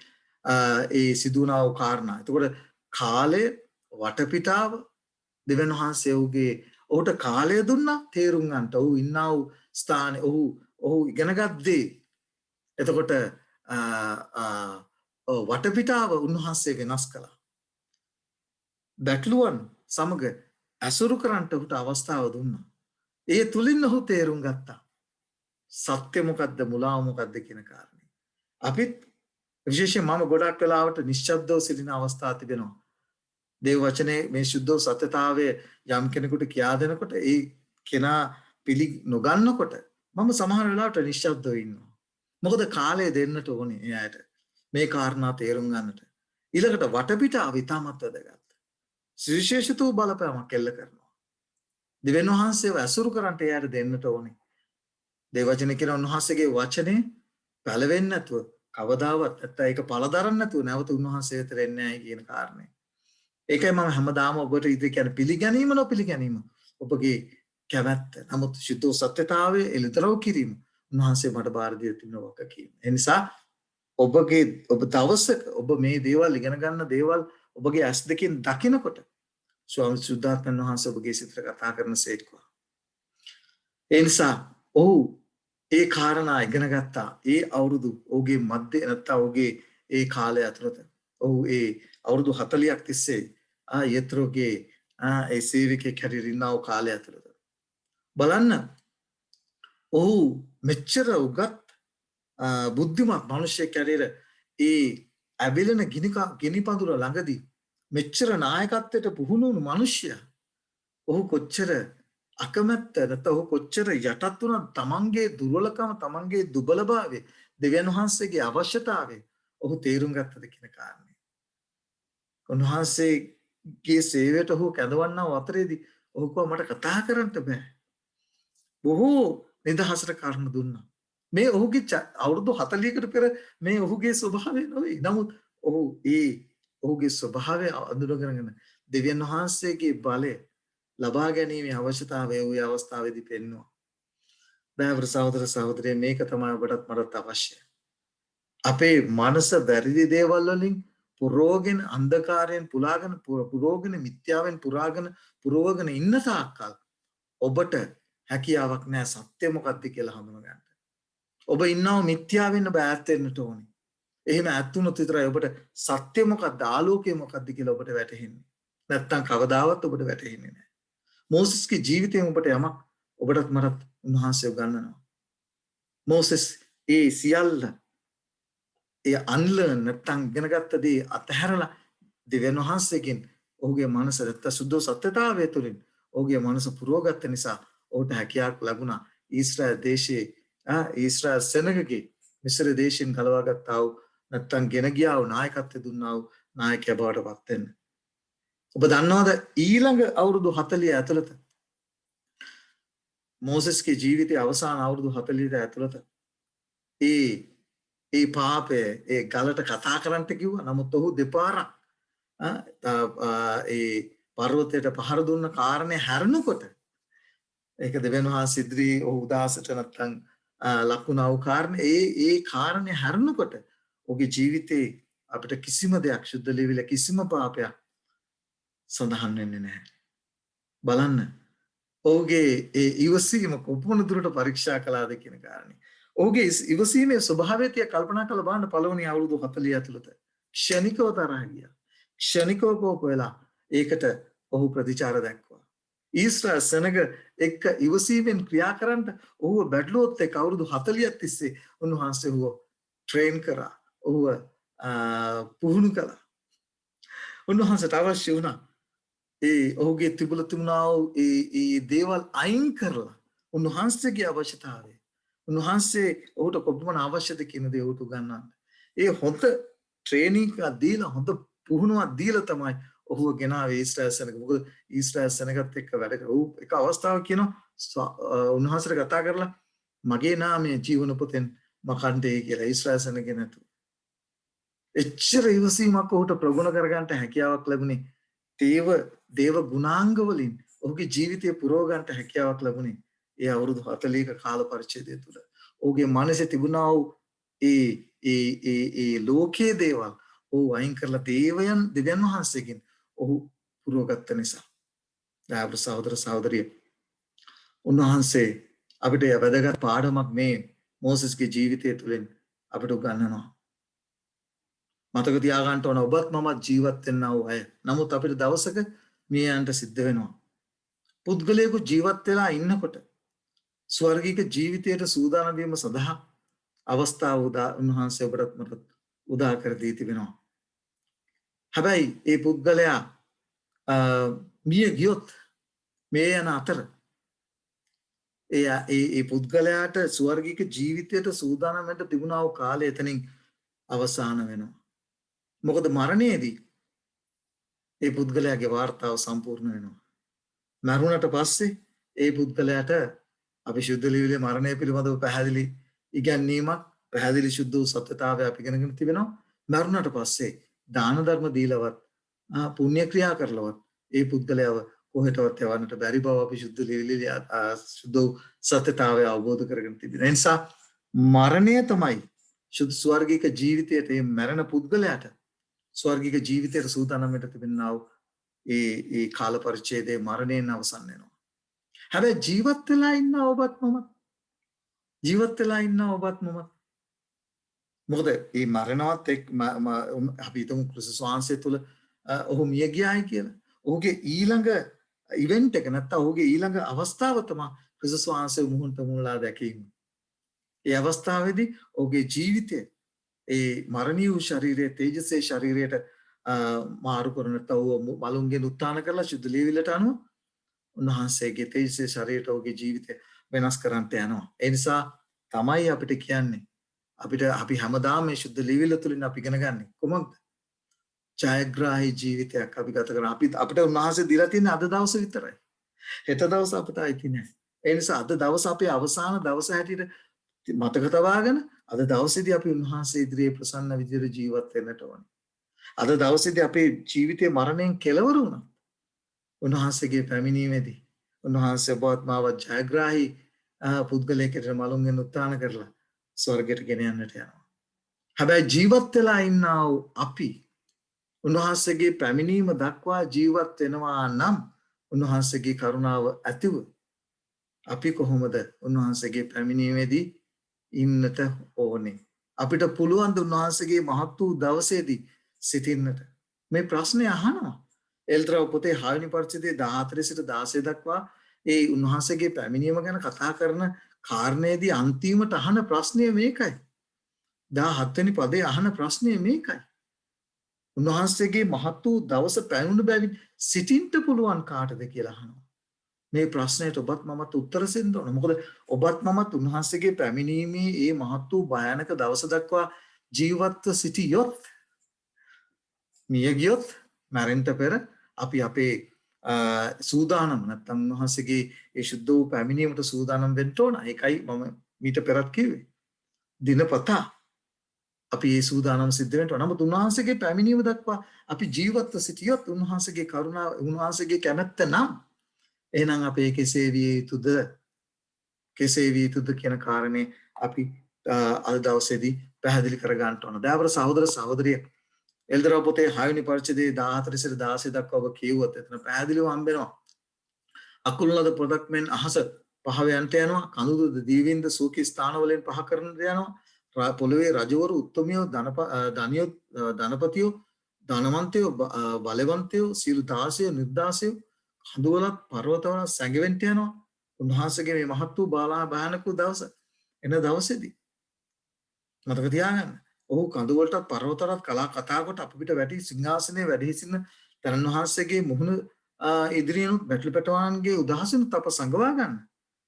ඒ සිදුවනා වූ කාරණා. එතකොට කාලය වටපිටාව දෙවියන් වහන්සේ ඔහුට කාලය දුන්නා තේරුම් ගන්නට. ඔහු ඉන්නා වූ ස්ථානේ ඔහු ඉගෙනගත් දේ. එතකොට වටපිටාව උන්වහන්සේ වෙනස් කළා. බැටළුවන් සමග ඇසුරු කරන්නට ඔහුට අවස්ථාව දුන්නා. ඒ තුලින් ඔහු තේරුම් ගත්තා. සත්‍ය මොකද්ද මුලාව මොකද්ද කියන කාරණේ. අපිත් විශේෂයෙන් මම ගොඩක් වෙලාවට නිශ්ශබ්දව සිටින අවස්ථා තිබෙනවා. දේව වචනේ මේ සුද්ධ සත්‍යතාවය යම් කෙනෙකුට කියා දෙනකොට ඒ කෙනා පිළි නොගන්නකොට මම සමහර වෙලාවට නිශ්ශබ්දව ඉන්නවා. මොකද කාලය දෙන්නට ඕනේ එයාට මේ කාරණා තේරුම් ගන්නට. ඊළඟට වටපිටාව ඉතාමත් වැදගත්. සුවිශේෂිතව බලපෑමක් එල්ල කරනවා. දෙවියන් වහන්සේව ඇසුරු කරන්ට එයාට දෙන්නට ඕනේ. දේව වචනේ කියන උන්වහන්සේගේ වචනේ පළවෙන්නේ නැතුව කවදාවත් නැත්නම් ඒක පළදරන්න නැතුව නැවත උන්වහන්සේ වෙත එන්නේ නැහැ කියන කාරණේ. ඒකයි මම හැමදාම ඔබට ඉතින් කියන්නේ පිළිගැනීම නොපිළිගැනීම ඔබගේ කැමැත්ත. නමුත් සුද්ධ සත්‍යතාවයේ එළිදරව් කිරීම උන්වහන්සේ මට බාර දී තිබෙන වගකීම. ඒ නිසා ඔබ දවසක ඔබ මේ දේවල් ඉගෙන ගන්න දේවල් ඔබගේ ඇස් දෙකෙන් දකිනකොට ස්වාමි සුද්ධාත්මන් වහන්සේ ඔබගේ සිතට කතා කරන සේක්වා. ඒ නිසා ඔහු ඒ කාරණා ඉගෙන ගත්තා. ඒ අවුරුදු ඔහුගේ මැද නැත්නම් ඔහුගේ ඒ කාලය ඇතුළත ඔහු ඒ අවුරුදු 40ක් තිස්සේ යත්‍රෝගේ ඒ සේවකයෙක් හැටියට ඉන්නා වූ කාලය ඇතුළත බලන්න ඔහු මෙච්චර උගත් බුද්ධිමත් මිනිසෙක් හැටියට ඒ ඇවිලෙන ගිනි පඳුර ළඟදී මෙච්චර නායකත්වයට පුහුණු වුණු මිනිසයා ඔහු කොච්චර අකමැත්ත නැත්නම් ඔහු කොච්චර යටත් වුණා තමන්ගේ දුර්වලකම තමන්ගේ දුබලභාවය දෙවියන් වහන්සේගේ අවශ්‍යතාවය ඔහු තේරුම් ගත්තද කියන කාරණේ. උන්වහන්සේගේ සේවයට ඔහු කැඳවන්නව අතරේදී ඔහු කිව්වා මට කතා කරන්න බෑ. බොහෝ නිදහසට කරුණ දුන්නා. මේ ඔහුගේ අවුරුදු 40කට පෙර මේ ඔහුගේ ස්වභාවය නොවේ. නමුත් ඔහුගේ ස්වභාවය අඳුනගෙන දෙවියන් වහන්සේගේ බලය ලබා ගැනීමේ අවශ්‍යතාවය ওই අවස්ථාවේදී පෙන්වනවා. බෑවර සහෝදර සහෝදරිය මේක තමයි ඔබටත් මටත් අවශ්‍යයි. අපේ මනස වැරදි දේවල් වලින් පුරෝගෙන අන්ධකාරයෙන් පුරෝගෙන මිත්‍යාවෙන් පුරවගෙන ඉන්න තාක්කල් ඔබට හැකියාවක් නැහැ සත්‍ය මොකක්ද කියලා හඳුනගන්න. ඔබ ඉන්නව මිත්‍යාවෙන් ඔබ ඈත් වෙන්නට ඕනේ. එහෙම ඈත් වුණොත් විතරයි ඔබට සත්‍ය මොකක්ද ආලෝකය මොකක්ද කියලා ඔබට වැටහෙන්නේ. නැත්තම් කවදාවත් ඔබට වැටහෙන්නේ නැහැ. මෝසස්ගේ ජීවිතයෙන් ඔබට යමක් ඔබටත් මටත් උන්වහන්සේ උගන්වනවා. මෝසස් ඒ සියල්ල ඒ අන්ලර්න් නැත්තම් ඉගෙනගත්ත දේ අතහැරලා දෙවියන් වහන්සේගෙන් ඔහුගේ මනස නැත්ත සුද්ධ සත්‍යතාවය තුළින් ඔහුගේ මනස පුරවගත්ත නිසා ඔහුට හැකියාවක් ලැබුණා ඊශ්‍රායල් දේශයේ ඊශ්‍රායල් සෙනගගේ මිස්ර දේශයෙන් ගලවාගත්තා වූ නැත්තම් ගෙන ගියා වූ නායකත්වය දුන්නා වූ නායකයා බවට පත් වෙන්න. ඔබ දන්නවද ඊළඟ අවුරුදු 40 ඇතුළත මෝසස්ගේ ජීවිතයේ අවසාන අවුරුදු 40 ඇතුළත ඒ පාපය ඒ ගලට කතා කරන්නට කිව්වා. නමුත් ඔහු දෙපාරක් ඒ පර්වතයට පහර දුන්න කාරණේ හැරෙනකොට ඒක දෙවියන් වහන්සේ ඉදිරි ඔහු උදාසට නැත්තම් ලකුණා වූ කාරණේ ඒ කාරණේ හැරෙනකොට ඔහුගේ ජීවිතේ අපිට කිසිම දෙයක් සුද්ධ ලෙවිල කිසිම පාපයක් සඳහන් වෙන්නේ නැහැ. බලන්න ඔහුගේ ඒ ඉවසීම කොපමණ දුරට පරීක්ෂා කළාද කියන කාරණේ. ඔහුගේ ඉවසීමේ ස්වභාවය තියා කල්පනා කරලා බලන්න පළවෙනි අවුරුදු 40 ඇතුළත ක්ෂණිකව තරහ ගියා. ක්ෂණිකව කෝප වෙලා ඒකට ඔහු ප්‍රතිචාර දැක්වුවා. ඊශ්‍රායල් සෙනග එක්ක ඉවසීමෙන් ක්‍රියා කරන්න ඔහුව බැටළුවොත් එක්ක අවුරුදු 40ක් තිස්සේ උන්වහන්සේ ඔහුව ට්‍රේන් කරා. ඔහුව පුහුණු කළා. උන්වහන්සේට අවශ්‍ය වුණා ඔහුගේ තිබුණා වූ ඒ දේවල් අයින් කරලා උන්වහන්සේගේ අවශ්‍යතාවය උන්වහන්සේ ඔහුට කොපමණ අවශ්‍යද කියන දේ ඔහුට උගන්වන්න. ඒ හොඳ ට්‍රේනින්ග් එකක් දීලා හොඳ පුහුණුවක් දීලා තමයි ඔහුව ගෙනාවේ ඊශ්‍රායල් සෙනග. මොකද ඊශ්‍රායල් සෙනගත් එක්ක වැඩ කරා. ඔහු එක අවස්ථාවක් කියනවා උන්වහන්සේට කතා කරලා මගේ නාමය ජීවන පොතෙන් මකණ්ඩේ කියලා ඊශ්‍රායල් සෙනගේ නතු. එච්චර ඉවසීමක් ඔහුට ප්‍රගුණ කරගන්න හැකියාවක් ලැබුණේ දේව ගුණාංග වලින් ඔහුගේ ජීවිතය පුරව ගන්නට හැකියාවක් ලැබුණේ ඒ අවුරුදු 40ක කාල පරිච්ඡේදය තුළ. ඔහුගේ මනසේ තිබුණා වූ ඒ ලෝකයේ දේවල් ඔහු අයින් කරලා දෙවියන් වහන්සේගෙන් ඔහු පුරවගත්ත නිසා. දායක සහෝදර සහෝදරිය උන්වහන්සේ අපිට වැදගත් පාඩමක් මේ මෝසස්ගේ ජීවිතය තුළින් අපිට උගන්වනවා. මතක තියාගන්න ඕන ඔබත් මමත් ජීවත් වෙන්නා වූ අය. නමුත් අපිට දවසක මේ යන්න සිද්ධ වෙනවා. පුද්ගලයෙකු ජීවත් වෙලා ඉන්නකොට ස්වර්ගික ජීවිතයට සූදානම් වීම සඳහා අවස්ථාව උන්වහන්සේ ඔබට මට උදා කර දී තිබෙනවා. හැබැයි ඒ පුද්ගලයා මිය ගියොත් මේ යන අතර ඒ පුද්ගලයාට ස්වර්ගික ජීවිතයට සූදානම් වෙන්න තිබුණා වූ කාලය එතනින් අවසන් වෙනවා. මොකද මරණයේදී ඒ පුද්ගලයාගේ වාර්තාව සම්පූර්ණ වෙනවා. මරුණට පස්සේ ඒ පුද්ගලයාට අපි ශුද්ධ ලිවිලේ මරණය පිළිබඳව පැහැදිලි ඉගැන්වීමක් පැහැදිලි සුද්ධ වූ සත්‍යතාවය අපි ඉගෙනගෙන තිබෙනවා. මරුණට පස්සේ දාන ධර්ම දීලවත් පුණ්‍ය ක්‍රියා කරලවත් ඒ පුද්ගලයාව කොහෙටවත් යවන්නට බැරි බව අපි සුද්ධ ලිවිලේ සුද්ධ වූ සත්‍යතාවය අවබෝධ කරගෙන තිබෙනවා. ඒ නිසා මරණය තමයි සුද්ධ ස්වර්ගික ජීවිතයට මේ මරණ පුද්ගලයාට ස්වර්ගික ජීවිතයට සූදානම් වෙන්න තිබෙනා වූ ඒ කාල පරිච්ඡේදයේ මරණයෙන් අවසන් වෙනවා. හැබැයි ජීවත් වෙලා ඉන්න ඔබත් මමත් මොකද මේ මරණවත් එක් අපි හිතමු ක්‍රිස්තුස් වහන්සේ තුළ ඔහු මිය ගියායි කියලා. ඔහුගේ ඊළඟ ඉවෙන්ට් එක නැත්නම් ඔහුගේ ඊළඟ අවස්ථාව තමයි ක්‍රිස්තුස් වහන්සේ මුහුණට මුහුණලා දැකීම. ඒ අවස්ථාවේදී ඔහුගේ ජීවිතය ඒ මරණීය වූ ශරීරයේ තේජසේ ශරීරයට මාරු කරන තව මලුන්ගෙන් උත්ථාන කරලා ශුද්ධ ලීවිලට අනුව උන්වහන්සේගේ තේජසේ ශරීරයට ඔහුගේ ජීවිතය වෙනස් කරන්නට යනවා. ඒ නිසා තමයි අපිට කියන්නේ අපි හැමදාම මේ ශුද්ධ ලීවිල තුලින් අපි ඉගෙන ගන්න කොහොමද? ජයග්‍රාහී ජීවිතයක් අපි ගත කරන අපිට උන්වහන්සේ දීලා තියෙන අද දවස විතරයි. හෙට දවස අපිට අයිති නැහැ. ඒ නිසා අද දවස අපේ අවසාන දවස හැටියට මතක තබාගෙන අද දවසේදී අපි උන්වහන්සේ ඉදිරියේ ප්‍රසන්න විදිහට ජීවත් වෙන්නට ඕනේ. අද දවසේදී අපේ ජීවිතේ මරණයෙන් කෙලවර වුණා. උන්වහන්සේගේ පැමිණීමේදී උන්වහන්සේ බෝත්මාවත් ජයග්‍රාහී පුද්ගලයෙකුට මලුන්ගෙන් උත්ථාන කරලා ස්වර්ගයට ගෙන යන්නට යනවා. හැබැයි ජීවත් වෙලා ඉන්නා වූ අපි උන්වහන්සේගේ පැමිණීම දක්වා ජීවත් වෙනවා නම් උන්වහන්සේගේ කරුණාව ඇතිව අපි කොහොමද උන්වහන්සේගේ පැමිණීමේදී ඉන්නට ඕනේ. අපිට පුළුවන් ද උන්වහන්සේගේ මහත් වූ දවසේදී සිටින්නට. මේ ප්‍රශ්නේ අහනවා. එල්ත්‍රා පොතේ 6 වෙනි පරිච්ඡේදයේ 14 සිට 16 දක්වා ඒ උන්වහන්සේගේ පැමිණීම ගැන කතා කරන කාරණේදී අන්තිමට අහන ප්‍රශ්නය මේකයි. 17 වෙනි පදේ අහන ප්‍රශ්නය මේකයි. උන්වහන්සේගේ මහත් වූ දවස පැනුණු බැවින් සිටින්න පුළුවන් කාටද කියලා අහනවා. මේ ප්‍රශ්නයට ඔබත් මමත් උත්තර දෙන්න ඕන. මොකද ඔබත් මමත් උන්වහන්සේගේ පැමිණීමේ මේ මහත් වූ භයානක දවස දක්වා ජීවත්ව සිටියොත් මිය ගියොත් මරෙන්ට පෙර අපි අපේ සූදානම් නැත්නම් උන්වහන්සේගේ ඒ සුද්ධ වූ පැමිණීමට සූදානම් වෙන්න ඕන. ඒකයි මම මීට පෙරත් කිව්වේ. දිනපතා අපි ඒ සූදානම් සිද්ධ වෙන්න ඕන. නමුත් උන්වහන්සේගේ පැමිණීම දක්වා අපි ජීවත්ව සිටියොත් උන්වහන්සේගේ කරුණාව උන්වහන්සේගේ කැමැත්ත නම් එහෙනම් අපේ කෙසේ විය යුතුද කියන කාරණේ අපි අද දවසේදී පැහැදිලි කර ගන්න ඕන. දයාවර සහෝදර සහෝදරිය එල්දරා පොතේ 6 වෙනි පරිච්ඡේදයේ 14 සිට 16 දක්වා ඔබ කියුවොත් එතන පැහැදිලිව හම්බෙනවා. අකුල්ලද පොදක් මෙන් අහස පහව යන්ට යනවා. කඳුද දීවින්ද සූකී ස්ථානවලින් පහ කරන්නට යනවා. පොළවේ රජවරු උත්තමියෝ ධනියෝ ධනපතියෝ ධනවන්තයෝ බලවන්තයෝ සියලු දාසයෝ නිර්දාසයෝ කඳුවලත් පර්වතවල සැඟවෙන්ට යනවා. උන්වහන්සේගේ මේ මහත් වූ භයානක දවස එන දවසේදී මතක තියාගන්න. ඔහු කඳුවලටත් පර්වතවලට කතා කොට අපිට වැටි සිංහාසනයේ වැඩ සිටින තනන් වහන්සේගේ මුහුණ ඉදිරියනුත් බැටළු පැටවාන්ගේ උදහසිනුත් අප සංගවා ගන්න.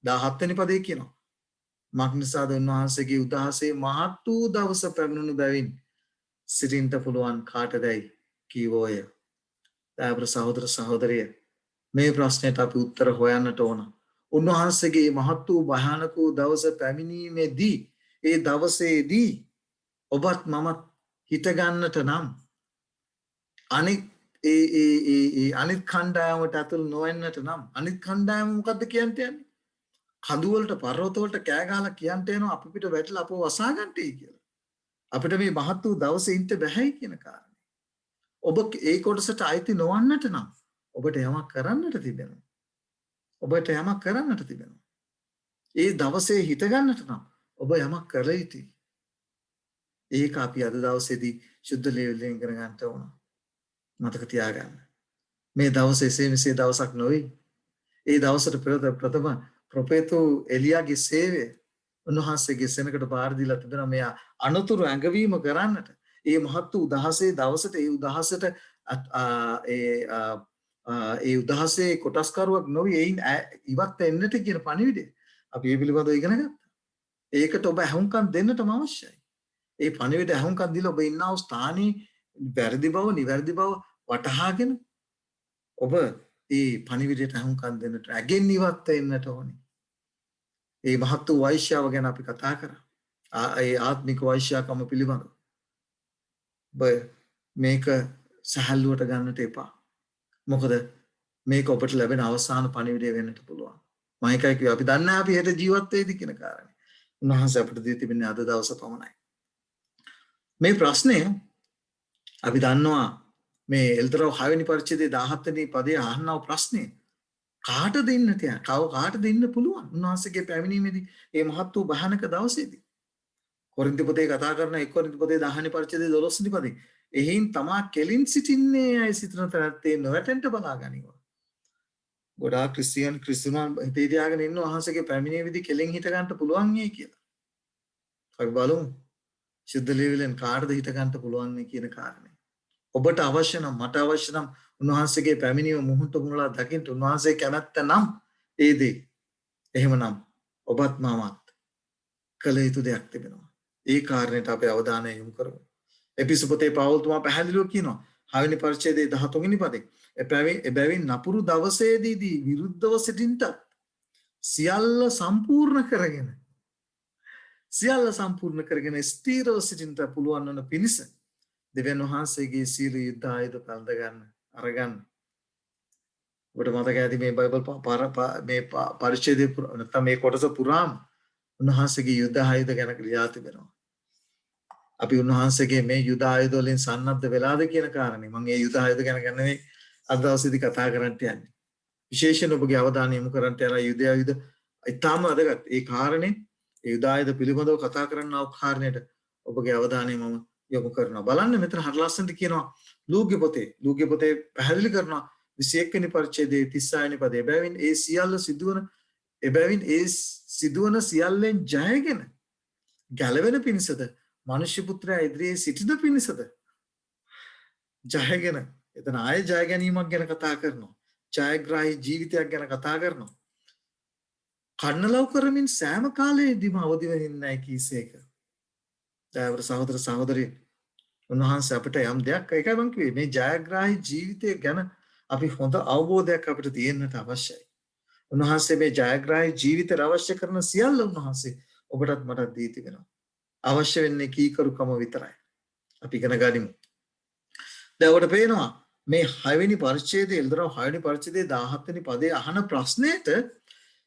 17 වෙනි පදේ කියනවා. මක්නිසාද උන්වහන්සේගේ උදහසේ මහත් වූ දවස පැමිණුණු බැවින් සිටින්ට පුළුවන් කාටදයි කීවෝය. දයාබර සහෝදර සහෝදරිය මේ ප්‍රශ්නයට අපි උත්තර හොයන්නට ඕන. උන්වහන්සේගේ මහත් වූ භයානක වූ දවස පැමිණීමේදී ඒ දවසේදී ඔබත් මමත් හිතගන්නට නම් අනිත් අනිත් කණ්ඩායමට ඇතුල් නොවෙන්නට නම් අනිත් කණ්ඩායම මොකද්ද කියන්ට යන්නේ? කඳුවලට පර්වතවලට කෑ ගහලා කියන්ට යනවා අපි පිට වැටලා අපව වසා ගන්නටයි කියලා. අපිට මේ මහත් වූ දවසේ ඉන්න බැහැයි කියන කාරණේ. ඔබ ඒ කොටසට අයිති නොවන්නට නම් ඔබට යමක් කරන්නට තිබෙනවා. ඒ දවසේ හිත ගන්නට නම් ඔබ යමක් කළ යුතුයි. ඒක අපි අද දවසේදී සුද්ධ ලේවිලින් ඉගෙන ගන්නට ඕන. මතක තියාගන්න. මේ දවස එසේ මෙසේ දවසක් නොවේ. ඒ දවසට ප්‍රථම ප්‍රොෆෙතු එලියාගේ සේවය උන්වහන්සේගේ සෙනඟට බාර දීලා තිබෙනවා. මෙයා අනුතුරු ඇඟවීම කරන්නට. ඒ මහත් වූ උදහසේ දවසට ඒ උදහසට ඒ උදහසේ කොටස්කරුවක් නොවි එයින් ඉවත් වෙන්නට කියන පණිවිඩය අපි ඒ පිළිබඳව ඉගෙන ගත්තා. ඒකට ඔබ අහුම්කම් දෙන්නටම අවශ්‍යයි. ඒ පණිවිඩ අහුම්කම් දීලා ඔබ ඉන්නා වූ ස්ථානයේ වැරදි බව නිවැරදි බව වටහාගෙන ඔබ ඒ පණිවිඩයට අහුම්කම් දෙන්නට ඇගෙන් ඉවත් වෙන්නට ඕනේ. ඒ මහත් වූ වෛශ්‍යාව ගැන අපි කතා කරා. ඒ ආත්මික වෛශ්‍යාකම පිළිබඳව. ඔබ මේක සහැල්ලුවට ගන්නට එපා. මොකද මේක ඔබට ලැබෙන අවසාන පණිවිඩය වෙන්නට පුළුවන්. මම එකයි කිව්වේ අපි දන්නේ අපි හෙට ජීවත් වෙයිද කියන කාරණේ. උන්වහන්සේ අපිට දී තිබෙන්නේ අද දවස පමණයි. මේ ප්‍රශ්නය අපි දන්නවා මේ එල්තරෝ 6 වෙනි පරිච්ඡේදයේ 17 වෙනි පදයේ අහන්නව ප්‍රශ්නේ කාටද ඉන්නට යන? කාටද ඉන්න පුළුවන්? උන්වහන්සේගේ පැමිණීමේදී මේ මහත් වූ භයානක දවසේදී. කොරින්ති පොතේ කතා කරන 1 කොරින්ති පොතේ 10 වෙනි පරිච්ඡේදයේ 12 වෙනි පදේ එහින් තමා කෙලින් සිටින්නේ අය සිටින තැනත්තේ නොවැටෙන්න බලා ගනිවා. ගොඩාක් ක්‍රිස්තියානි හිතේ තියාගෙන ඉන්න වහන්සේගේ පැමිණීමේදී කෙලින් හිට ගන්න පුළුවන් නේ කියලා. අපි බලමු. සුද්ධ ලේවිලෙන් කාටද හිට ගන්න පුළුවන් නේ කියන කාරණේ. ඔබට අවශ්‍ය නම් මට අවශ්‍ය නම් උන්වහන්සේගේ පැමිණීම මුහුණට මුහුණලා දකින්න උන්වහන්සේ කැමැත්ත නම් ඒ දේ. එහෙමනම් ඔබත් මාමත් කළ යුතු දෙයක් තිබෙනවා. ඒ කාරණේට අපි අවධානය යොමු කරමු. එපිස පොතේ පවුල්තුමා පැහැදිලිව කියනවා 6 වෙනි පරිච්ඡේදයේ 13 වෙනි පදේ එබැවින් නපුරු දවසේදී විරුද්ධව සිටින්ට සියල්ල සම්පූර්ණ කරගෙන සියල්ල සම්පූර්ණ කරගෙන ස්ථීරව සිටින්නට පුළුවන් වන පිණිස දෙවියන් වහන්සේගේ සීල යුද්ධ ආයුධ පළඳ ගන්න අරගන්න. ඔබට මතක ඇති මේ බයිබල් මේ පරිච්ඡේදය නැත්නම් මේ කොටස පුරාම උන්වහන්සේගේ යුද්ධ ආයුධ ගැන ක්‍රියා තිබෙනවා. අපි උන්වහන්සේගේ මේ යුද ආයුධ වලින් සන්නද්ධ වෙලාද කියන කාරණේ මම මේ යුද ආයුධ ගැන ගන්නේ අද දවසේදී කතා කරන්නට යන්නේ. විශේෂයෙන් ඔබගේ අවධානය යොමු කරන්නට යන යුද ආයුධ ඉතාම වැදගත්. ඒ කාරණේ ඒ යුද ආයුධ පිළිබඳව කතා කරන්නා වූ කාරණේට ඔබගේ අවධානය මම යොමු කරනවා. බලන්න මෙතන හරි ලස්සනට කියනවා ලූක්‍ය පොතේ පැහැදිලි කරනවා 21 වෙනි පරිච්ඡේදයේ 36 වෙනි පදයේ එබැවින් ඒ සිදුවන සියල්ලෙන් ජයගෙන ගැලවෙන පිණිසද මනුෂ්‍ය පුත්‍රයා ඉදිරියේ සිටින පිණිසද ජයගෙන එතන ආය ජය ගැනීමක් ගැන කතා කරනවා. ජයග්‍රාහී ජීවිතයක් ගැන කතා කරනවා. කන්නලව් කරමින් සෑම කාලයේදීම අවදි වෙන්නේ නැහැ කීසේක. දයාවර සහෝදර සහෝදරිය උන්වහන්සේ අපිට යම් දෙයක් ඒකයි මම කිව්වේ මේ ජයග්‍රාහී ජීවිතය ගැන අපි හොඳ අවබෝධයක් අපිට තියෙන්නට අවශ්‍යයි. උන්වහන්සේ මේ ජයග්‍රාහී ජීවිතයට අවශ්‍ය කරන සියල්ල උන්වහන්සේ ඔබටත් මටත් දී තිබෙනවා. අවශ්‍ය වෙන්නේ කීකරුකම විතරයි. අපි ඉගෙන ගනිමු. දැන් ඔබට පේනවා මේ 6 වෙනි පරිච්ඡේදයේ එල්දරව් 6 වෙනි පරිච්ඡේදයේ 17 වෙනි පදයේ අහන ප්‍රශ්නෙට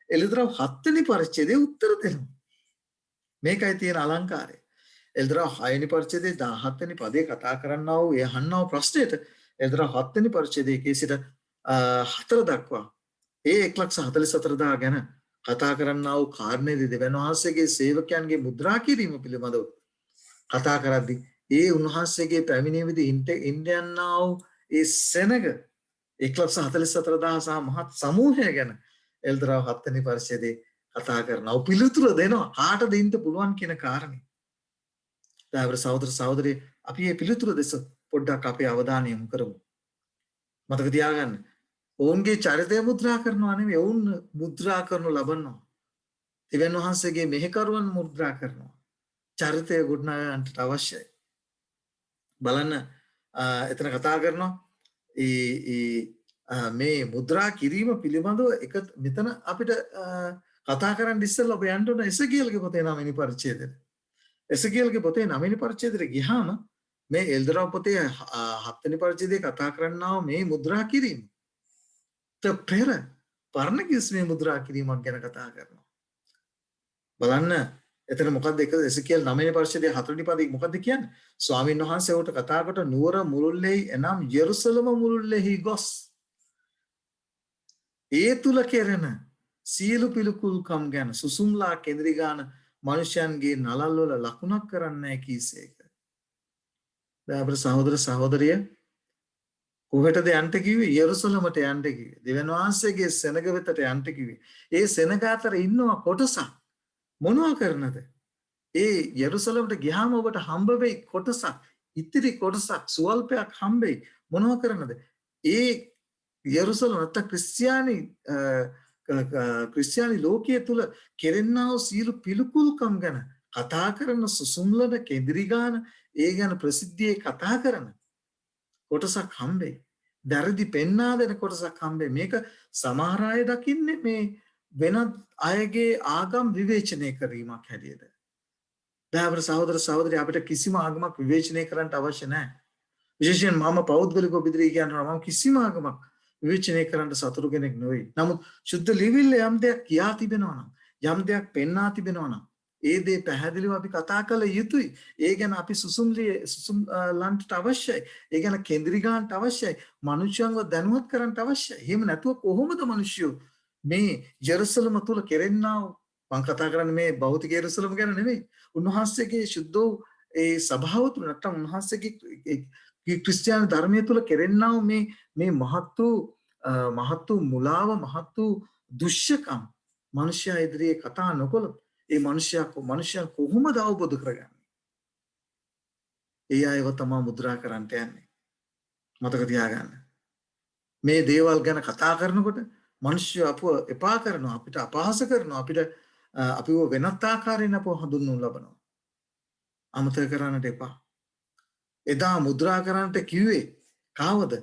එල්දරව් 7 වෙනි පරිච්ඡේදයේ උත්තර දෙනවා. මේකයි තියෙන අලංකාරය. එල්දරව් 6 වෙනි පරිච්ඡේදයේ 17 වෙනි පදයේ කතා කරන්නා වූ ඒ අහන්නා වූ ප්‍රශ්නෙට එල්දරව් 7 වෙනි පරිච්ඡේදයේ 1 සිට 4 දක්වා ඒ 1,44,000 ගැන කතා කරන්නා වූ කාරණේදී දෙවියන් වහන්සේගේ සේවකයන්ගේ මුද්‍රා කිරීම පිළිබඳව කතා කරද්දී ඒ උන්වහන්සේගේ පැමිණීමේදී ඉන්දියන්නා වූ ඒ සෙනග 1,44,000 සහ මහත් සමූහය ගැන එල්දරව් 7 වෙනි පරිච්ඡේදයේ කතා කරනවා. පිළිතුර දෙනවා කාටද ඉන්න පුළුවන් කියන කාරණේ. දයාවර සහෝදර සහෝදරිය අපි මේ පිළිතුර දෙස පොඩ්ඩක් අපේ අවධානය යොමු කරමු. මතක තියාගන්න ඔවුන්ගේ චරිතය මුද්‍රා කරනවා නෙවෙයි ඔවුන් මුද්‍රා කරනු ලබනවා. දෙවියන් වහන්සේගේ මෙහෙකරුවන් මුද්‍රා කරනවා. චරිතය ගොඩනගන්නට අවශ්‍යයි. බලන්න එතන කතා කරනවා මේ මුද්‍රා කිරීම පිළිබඳව එක මෙතන අපිට කතා කරන්න ඉස්සෙල්ලා ඔබ යන්න ඕන එසකියල්ගේ පොතේ 9 වෙනි පරිච්ඡේදයට. එසකියල්ගේ පොතේ 9 වෙනි පරිච්ඡේදයට ගියාම මේ එල්දරව් පොතේ 7 වෙනි පරිච්ඡේදයේ කතා කරන්නා මේ මුද්‍රා කිරීම පෙර පරණ කිස්මේ මුද්‍රා කිරීමක් ගැන කතා කරනවා. බලන්න එතන මොකද්ද එසකියල් 9 වෙනි පරිච්ඡේදයේ 4 වෙනි පදයේ මොකද්ද කියන්නේ? ස්වාමීන් වහන්සේ උට කතා කොට නුවර මුළුල්ලෙහි එනම් යෙරුසලම මුළුල්ලෙහි ගොස් ඒ තුල කෙරෙන සියලු පිළිකුල්කම් ගැන සුසුම්ලා කෙඳිරි ගාන මනුෂ්‍යයන්ගේ නලල් වල ලකුණක් කරන්නයි කීසේක. දයාබර සහෝදර සහෝදරිය කොහෙටද යන්න කිව්වේ? යෙරුසලමට යන්න කිව්වේ. දෙවියන් වහන්සේගේ සෙනග වෙතට යන්න කිව්වේ. ඒ සෙනග අතර ඉන්නවා කොටසක් මොනවා කරනද? ඒ යෙරුසලමට ගියාම ඔබට හම්බ වෙයි කොටසක්, ඉතිරි කොටසක් සුවල්පයක් හම්බෙයි. මොනවා කරනද? ඒ යෙරුසලම නැත්නම් ක්‍රිස්තියානි ලෝකයේ තුල කෙරෙන්නා වූ සියලු පිළිකුල්කම් ගැන කතා කරන සුසුම්ලන කෙඳිරි ගාන ඒ ගැන ප්‍රසිද්ධියේ කතා කරන කොටසක් හම්බෙයි. දැරදි පෙන්වා දෙන කොටසක් හම්බෙයි. මේක සමහර අය දකින්නේ මේ වෙනත් අයගේ ආගම් විවේචනය කිරීමක් හැටියට. දයාවර සහෝදර සහෝදරිය අපිට කිසිම ආගමක් විවේචනය කරන්න අවශ්‍ය නැහැ. විශේෂයෙන් මම පෞද්ගලිකව බෙදරී කියනවා මම කිසිම ආගමක් විවේචනය කරන්න සතුරු කෙනෙක් නෙවෙයි. නමුත් සුද්ධ ලිවිල්ල යම් දෙයක් කියා තිබෙනවා නම් යම් දෙයක් පෙන්වා තිබෙනවා නම් ඒ දේ පැහැදිලිව අපි කතා කළ යුතුයි. ඒ ගැන අපි සුසුම්ලන්ට අවශ්‍යයි. ඒ ගැන කෙඳිරි ගන්නට අවශ්‍යයි. මනුෂ්‍යයන්ව දැනුවත් කරන්න අවශ්‍යයි. එහෙම නැතුව කොහොමද මිනිස්සු මේ ජෙරුසලම තුල කෙරෙන්නා මම කතා කරන්නේ මේ භෞතික ජෙරුසලම ගැන නෙවෙයි. උන්වහන්සේගේ සුද්ධ වූ ඒ සභාව තුල නැත්නම් උන්වහන්සේගේ ක්‍රිස්තියානි ධර්මයේ තුල කෙරෙන්නා මේ මහත් වූ මුලාව මහත් වූ දුෂ්කම් මිනිසයා ඉදිරියේ කතා නොකළොත් ඒ මිනිසයා කොහොමද අවබෝධ කරගන්නේ? ඒ අයව තමයි මුද්‍රා කරන්නට යන්නේ. මතක තියාගන්න. මේ දේවල් ගැන කතා කරනකොට මිනිස්සු අපව එපා කරනවා, අපිට අපහාස කරනවා, අපිව වෙනත් ආකාරයෙන් අපව හඳුන්වනු ලබනවා. අමතක කරන්නට එපා. එදා මුද්‍රා කරන්නට කිව්වේ කාවද?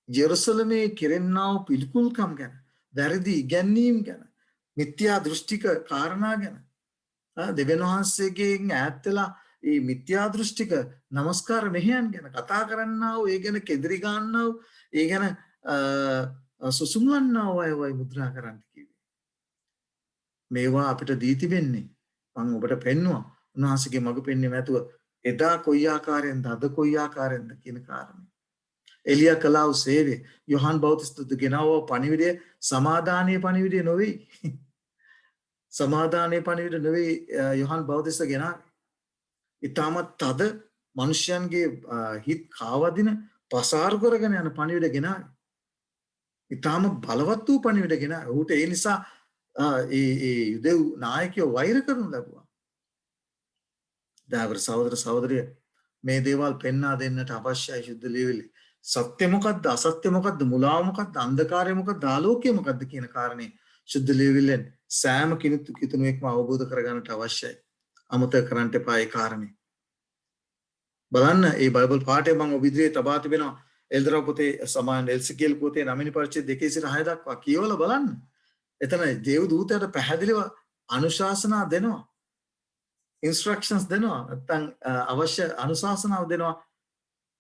ජෙරුසලමේ කෙරෙන්නා වූ පිළිකුල්කම් ගැන, වැරදි ඉගැන්වීම් ගැන, මිත්‍යා දෘෂ්ටික කාරණා ගැන දෙවියන් වහන්සේගෙන් ඈත් වෙලා මේ මිත්‍යා දෘෂ්ටික නමස්කාර මෙහෙයන් ගැන කතා කරන්නා වූ ඒ ගැන කෙදිරි ගන්නා වූ ඒ ගැන සුසුම්ලන්නා වූ අය මුද්‍රා කරන්න කිව්වේ. මේවා අපිට දී තිබෙන්නේ මම ඔබට පෙන්නවා උන්වහන්සේගේ මඟ පෙන්වීම ඇතුව එදා කොයි ආකාරයෙන්ද අද කොයි ආකාරයෙන්ද කියන කාරණේ. එලියා කළා වූ සේවය යොහන් බෞතිස්තුතු ගෙනාවෝ පණිවිඩය සමාදානීය පණිවිඩය නොවේ. සමාදානයේ පණිවිඩ නෙවෙයි යොහන් බෞතිස්ත ගෙනාවේ. ඊටමත් තද මිනිසයන්ගේ හිත් කාවදින පසාරු කරගෙන යන පණිවිඩ ගෙනාවේ. ඊටම බලවත් වූ පණිවිඩ ගෙනාවේ. ඌට ඒ නිසා ඒ යුදෙව් නායකයෝ වෛර කරනු ලැබුවා. දාවර සහෝදර සහෝදරිය මේ දේවල් පෙන්වා දෙන්නට අවශ්‍යයි සුද්ධ ලියවිලි. සත්‍ය මොකද්ද අසත්‍ය මොකද්ද මුලාව මොකද්ද අන්ධකාරය මොකද්ද ආලෝකය මොකද්ද කියන කාරණේ සුද්ධ ලියවිල්ලෙන් සෑම කිතුණුවෙක්ම අවබෝධ කරගන්නට අවශ්‍යයි. අමතක කරන්න එපා ඒ කාරණේ. බලන්න මේ බයිබල් පාඩේ මම ඔබ ඉදිරියේ තබා තිබෙනවා. එල්දරා පොතේ සමාන එල්සිකේල් පොතේ 9 වෙනි පරිච්ඡේද 2 සිට 6 දක්වා කියවලා බලන්න. එතන දේව දූතයාට පැහැදිලිව අනුශාසනා දෙනවා. ඉන්ස්ට්‍රක්ෂන්ස් දෙනවා. නැත්නම් අවශ්‍ය අනුශාසනාව දෙනවා.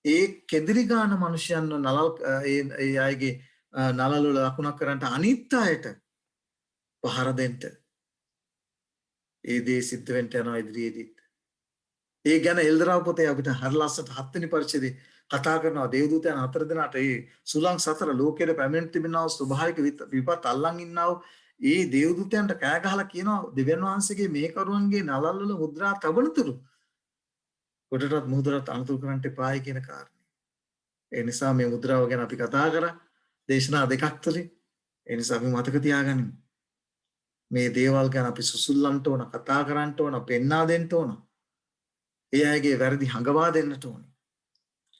ඒ කෙදිරි ගාන මිනිසයන්ව නලල් ඒ අයගේ නලල් වල ලකුණක් කරන්ට අනිත් අයට පහර දෙන්න. ඒ දේ සිද්ධ වෙන්න යනවා ඉදිරියේදීත්. ඒ ගැන එල්දරා පොතේ අපිට හර ලස්සට 7 වෙනි පරිච්ඡේදයේ කතා කරනවා දේවදූතයන් 4 දෙනාට ඒ සුලං සතර ලෝකයේ පැමිණ තිබෙනා ස්වභාවික විපත් අල්ලන් ඉන්නා වූ ඒ දේවදූතයන්ට කෑ ගහලා කියනවා දෙවියන් වහන්සේගේ මේ කරුවන්ගේ නලල් වල මුද්‍රා තබනතුරු කොටටත් මුද්‍රාත් අනුතුරු කරන්න එපායි කියන කාරණේ. ඒ නිසා මේ මුද්‍රාව ගැන අපි කතා කරා දේශනා දෙකක් තුලින්. ඒ නිසා අපි මතක තියාගනිමු. මේ දේවල් ගැන අපි සුසුල්ලන්ට ඕන කතා කරන්නට ඕන පෙන්වා දෙන්න ඕන. ඒ අයගේ වැරදි හඟවා දෙන්නට ඕනේ.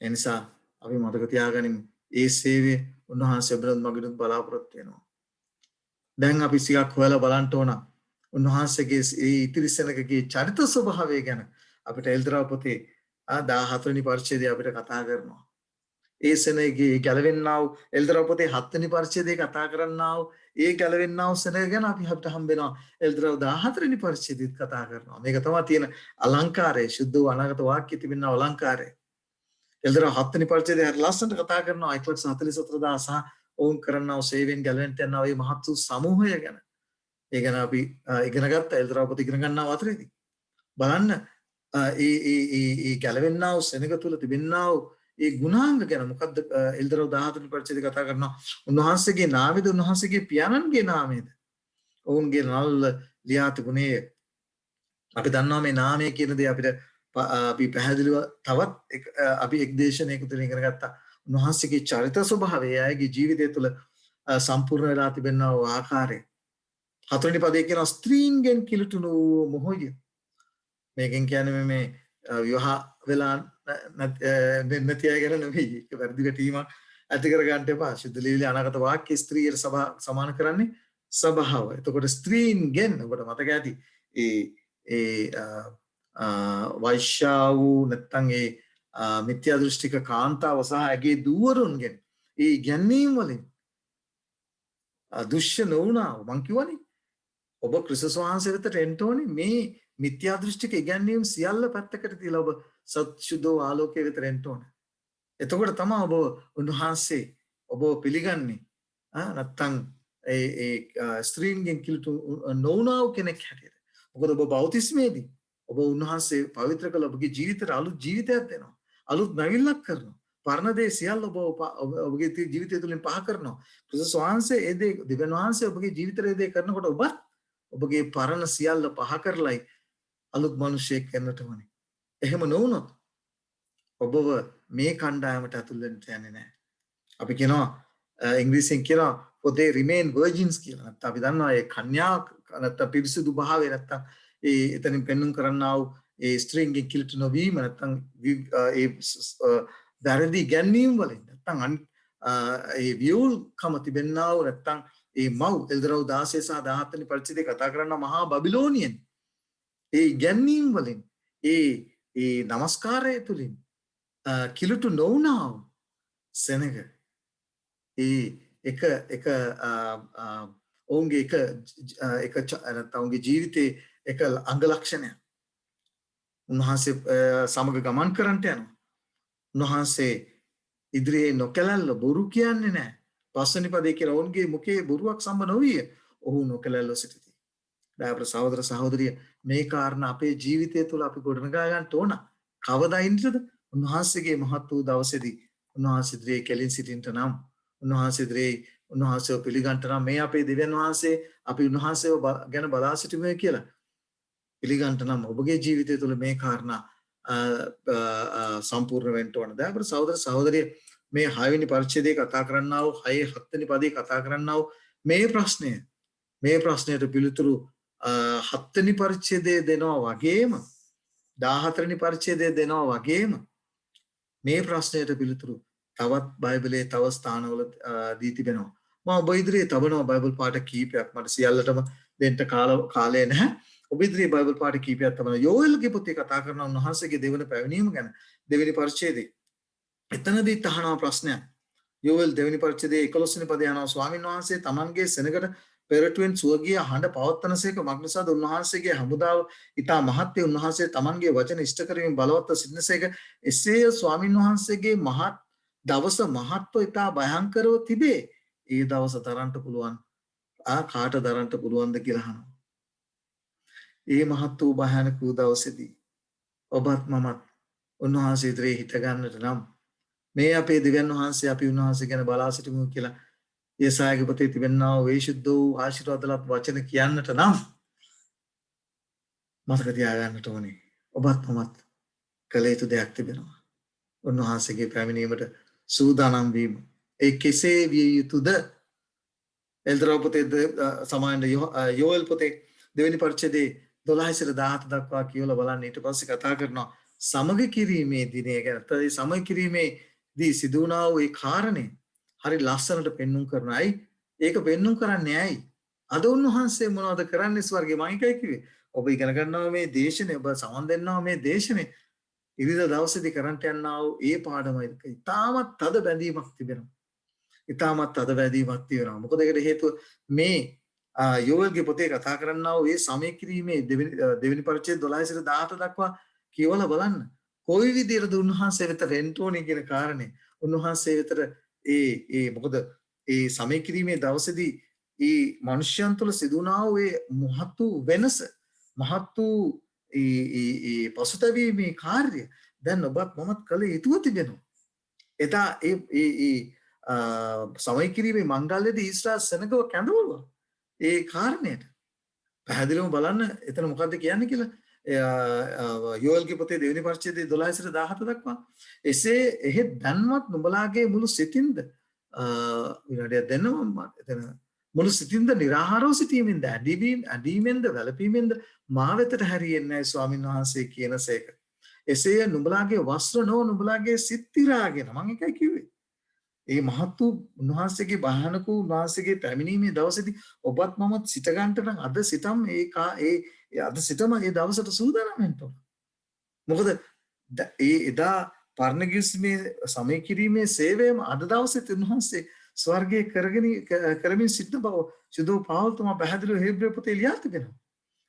ඒ නිසා අපි මතක තියාගනිමු ඒ සේවය උන්වහන්සේ බ්‍රහ්ම මගිනුත් බලාපොරොත්තු වෙනවා. දැන් අපි සියක් හොයලා බලන්න ඕන. උන්වහන්සේගේ ඒ ඉතිරිසනකගේ චරිත ස්වභාවය ගැන අපිට එල්දරා පොතේ 14 වෙනි පරිච්ඡේදයේ අපිට කතා කරනවා. ඒ සෙනගේ ගැලවෙන්නා වූ එල්දරා පොතේ 7 වෙනි පරිච්ඡේදයේ කතා කරන්නා වූ ඒ ගැලවෙන්නා වූ සෙනග ගැන අපි අපිට හම්බ වෙනවා. එල්දරා 14 වෙනි පරිච්ඡේදයේත් කතා කරනවා. මේක තමයි තියෙන අලංකාරය. සුද්ධ වූ අනාගත වාක්‍යයේ තිබෙන අලංකාරය. එල්දරා 7 වෙනි පරිච්ඡේදයේ හරි ලස්සනට කතා කරනවා 144000 සහ ඔවුන් කරන්නා වූ සේවයෙන් ගැලවෙන්න යනවා මේ මහත් වූ සමූහය ගැන. ඒ ගැන අපි ඉගෙන ගත්ත එල්දරා පොත ඉගෙන ගන්නවා අතරේදී. බලන්න ඒ ගැලවෙන්නා වූ සෙනග තුල තිබෙන්නා වූ ඒ ගුණාංග ගැන මොකද්ද එල්දරා 14 වෙනි පරිච්ඡේදයේ කතා කරනවා. උන්වහන්සේගේ නාමයද උන්වහන්සේගේ පියාණන්ගේ නාමයද ඔවුන්ගේ නළල ලියා තිබුණේ. අපි දන්නවා මේ නාමය කියන දේ අපිට අපි පැහැදිලිව තවත් අපි එක් දේශනාවක තුලින් ඉගෙන ගත්තා. උන්වහන්සේගේ චරිත ස්වභාවය අයගේ ජීවිතය තුළ සම්පූර්ණ වෙලා තිබෙනා වූ ආකාරය. 4 වෙනි පදයේ කියන ස්ත්‍රීන්ගෙන් කිලුටුණු මොහොය. මේකෙන් කියන්නේ මේ විවාහ වෙලා නැති අය ගැන නෙවෙයි. ඒක වැරදි වැටීමක් ඇති කර ගන්න එපා. සුද්ධ ලියවිලි අනාගත වාක්‍ය ස්ත්‍රියට සමාන කරන්නේ සබාව. එතකොට ස්ත්‍රීන්ගෙන් ඔබට මතක ඇති වෛශ්‍යා වූ නැත්නම් ඒ මිත්‍යා දෘෂ්ටික කාන්තාව සහ ඇගේ දූවරුන්ගෙන් ඒ ගැන්වීම් වලින් දුෂ්‍ය නොවුණා. මං කියවනේ ඔබ ක්‍රිස්තුස් වහන්සේ වෙතට එන්න ඕනේ මේ මිත්‍යා දෘෂ්ටික ඉගැන්වීම් සියල්ල පැත්තකට තියලා ඔබ සත්‍සුද්ධ ආලෝකයේ වෙතට එන්න ඕනේ. එතකොට තමයි ඔබ උන්වහන්සේ ඔබ පිළිගන්නේ. නැත්නම් ඒ ස්ත්‍රීන්ගෙන් කිලුටු නොවුණා කෙනෙක් හැටියට. මොකද ඔබ බෞතිස්මේදී ඔබ උන්වහන්සේ පවිත්‍ර කළ ඔබගේ ජීවිතයට අලුත් ජීවිතයක් දෙනවා. අලුත් නැවිල්ලක් කරනවා. පරණ දේ සියල්ල ඔබගේ ජීවිතය තුළින් පහ කරනවා. ක්‍රිස්තුස් වහන්සේ ඒ දේ දෙවියන් වහන්සේ ඔබගේ ජීවිතයේ දේ කරනකොට ඔබත් ඔබගේ පරණ සියල්ල පහ කරලයි අලුත් මිනිසෙක් වෙන්නට ඕනේ. එහෙම නොවුනොත් ඔබව මේ කණ්ඩායමට ඇතුල් වෙන්න යන්නේ නැහැ. අපි කියනවා ඉංග්‍රීසියෙන් කියනවා for they remain virgins කියලා. නැත්නම් අපි දන්නවා ඒ කන්‍යා නැත්නම් පිරිසිදු භාවය නැත්නම් ඒ එතනින් පෙන්වන්න කරන්නා වූ ඒ ස්ත්‍රීන්ගේ කිලුට නොවීම නැත්නම් ඒ වැරදි ගැන්වීම් වලින් නැත්නම් ඒ වියුල්කම තිබෙන්නා වූ නැත්නම් ඒ මව් එල්දරව් 16 සහ 17 වෙනි පරිච්ඡේදයේ කතා කරන මහා බබිලෝනියන් ඒ ගැන්වීම් වලින් ඒ නමස්කාරය තුලින් කිලුට නොවුණා වූ සෙනග ඒ එක ඔවුන්ගේ එක නැත්නම් ඔවුන්ගේ ජීවිතේ එක අංග ලක්ෂණයක්. උන්වහන්සේ සමග ගමන් කරන්නට යනවා. උන්වහන්සේ ඉදිරියේ නොකැලැල්ල බොරු කියන්නේ නැහැ. පස්වෙනි පදේ කියන ඔවුන්ගේ මුඛයේ බොරුවක් සම්බ නොවිය. ඔහු නොකැලැල්ල සිටිති. දයාපර සහෝදර සහෝදරිය මේ කාරණා අපේ ජීවිතය තුළ අපි ගොඩනගා ගන්න ඕන. කවදා ඉන්නද? උන්වහන්සේගේ මහත් වූ දවසේදී උන්වහන්සේ ඉදිරියේ කෙලින් සිටින්නට නම් උන්වහන්සේ ඉදිරියේ උන්වහන්සේව පිළිගන්නට නම් මේ අපේ දෙවියන් වහන්සේ අපි උන්වහන්සේව ගැන බලා සිටිමු කියලා පිළිගන්නට නම් ඔබගේ ජීවිතය තුළ මේ කාරණා සම්පූර්ණ වෙන්න ඕන. දයාපර සහෝදර සහෝදරිය මේ 6 වෙනි පරිච්ඡේදයේ කතා කරන්නා වූ 7 වෙනි පදයේ කතා කරන්නා වූ මේ ප්‍රශ්නයට පිළිතුරු 7 වෙනි පරිච්ඡේදයේ දෙනවා වගේම 14 වෙනි පරිච්ඡේදයේ දෙනවා වගේම මේ ප්‍රශ්නයට පිළිතුරු තවත් බයිබලයේ තව ස්ථානවල දී තිබෙනවා. මම ඔබ ඉදිරියේ තබනවා බයිබල් පාඩ කීපයක්. මට සියල්ලටම දෙන්න කාලය නැහැ. ඔබ ඉදිරියේ බයිබල් පාඩ කීපයක් තබනවා. යෝෙල්ගේ පොතේ කතා කරන උන්වහන්සේගේ දෙවන පැමිණීම ගැන දෙවෙනි පරිච්ඡේදයේ. එතනදී තහනවා ප්‍රශ්නයක්. යෝෙල් දෙවෙනි පරිච්ඡේදයේ 11 වෙනි පදේ අහනවා ස්වාමීන් වහන්සේ තමන්ගේ සෙනගට පෙරටුවෙන් සුවගිය හඬ පවත්වනසේක මග්නසාද උන්වහන්සේගේ හමුදාව ඊට මහත්ය උන්වහන්සේ තමන්ගේ වචන ඉෂ්ට කරමින් බලවත්ව සිටිනසේක එසේය ස්වාමීන් වහන්සේගේ මහත් දවස මහත්ව ඊට භයංකරව තිබේ. ඒ දවස දරන්න පුළුවන් කාට දරන්න පුළුවන්ද කියලා අහනවා. ඒ මහත් වූ භයානක වූ දවසේදී ඔබත් මමත් උන්වහන්සේ ඉදිරියේ හිට ගන්නට නම් මේ අපේ දෙවියන් වහන්සේ අපි උන්වහන්සේ ගැන බලා සිටිමු කියලා යෙසායාගේ පොතේ තිබෙනා වූ විශුද්ධ වූ ආශිර්වාදලත් වචන කියන්නට නම් මතක තියාගන්නට ඕනේ. ඔබත් මමත් කළ යුතු දෙයක් තිබෙනවා. උන්වහන්සේගේ පැමිණීමට සූදානම් වීම. ඒ කෙසේ විය යුතුද? එල්දරෝ පොතේ සමාන යෝෙල් පොතේ දෙවෙනි පරිච්ඡේදයේ 12-17 දක්වා කියවලා බලන්න. ඊට පස්සේ කතා කරනවා සමග කිරීමේ දිනය ගැන. ඒ සමග කිරීමේදී සිදු වුණා වූ ඒ කාරණේ හරි ලස්සනට පෙන්눔 කරනයි. ඒක පෙන්눔 කරන්නේ ඇයි? අද උන්වහන්සේ මොනවද කරන්නේ ස්වර්ගේ? මම එකයි කිව්වේ. ඔබ ඉගෙන ගන්නවා මේ දේශනේ, ඔබ සමන් දෙන්නවා මේ දේශනේ. ඉරිදා දවසේදී කරන්ට යනවා ඒ පාඩමයි. ඉතාමත් තද බැඳීමක් තිබෙනවා. ඉතාමත් තද බැඳීමක් තියෙනවා. මොකද ඒකට හේතුව මේ යෝෙල්ගේ පොතේ කතා කරන්නා වූ ඒ සමය කිරීමේ දෙවෙනි පරිච්ඡේද 12-17 දක්වා කියවලා බලන්න. කොයි විදිහටද උන්වහන්සේ වෙත රෙන්න ඕනේ කියන කාරණේ. උන්වහන්සේ වෙතට මොකද ඒ සමය කිරීමේ දවසේදී ඒ මනුෂ්‍යයන් තුළ සිදු වුණා වූ ඒ මහත් වූ වෙනස, මහත් වූ ඒ පසුතැවීමේ කාර්ය දැන් ඔබත් මමත් කළ යුතුව තිබෙනවා. එදා සමය කිරීමේ මංගල්‍යයේදී ඊශ්‍රායල් සෙනගව කැඳවුවා. ඒ කාරණයට පැහැදිලිවම බලන්න එතන මොකද්ද කියන්නේ කියලා යෝෙල්ගේ පොතේ දෙවෙනි පරිච්ඡේදයේ 12-17 දක්වා එසේ එහෙත් දැන්වත් නුඹලාගේ මුළු සිතින්ද විනාඩියක් දෙන්නම එතන මුළු සිතින්ද निराහාරව සිටීමෙන්ද ඇදීමෙන්ද වැළපීමෙන්ද මා වෙතට හැරියෙන්නේ නැහැ ස්වාමින් වහන්සේ කියනසේක. එසේ නුඹලාගේ වස්ත්‍ර නො නුඹලාගේ සිත් තිරාගෙන මම එකයි කිව්වේ. ඒ මහත් වූ උන්වහන්සේගේ භයානක වූ උන්වහන්සේගේ පැමිණීමේ දවසේදී ඔබත් මමත් සිත ගන්නට නම් අද සිතම අද සිතම ඒ දවසට සූදානම් වෙන්න ඕන. මොකද එදා පරණ ගිවිසුමේ සමය කිරීමේ සේවයම අද දවසේ උන්වහන්සේ ස්වර්ගයේ කරමින් සිටින බව සුදු පාවුල් තුමා පැහැදිලිව හේබ්‍රේ පොතේ ලියා තිබෙනවා.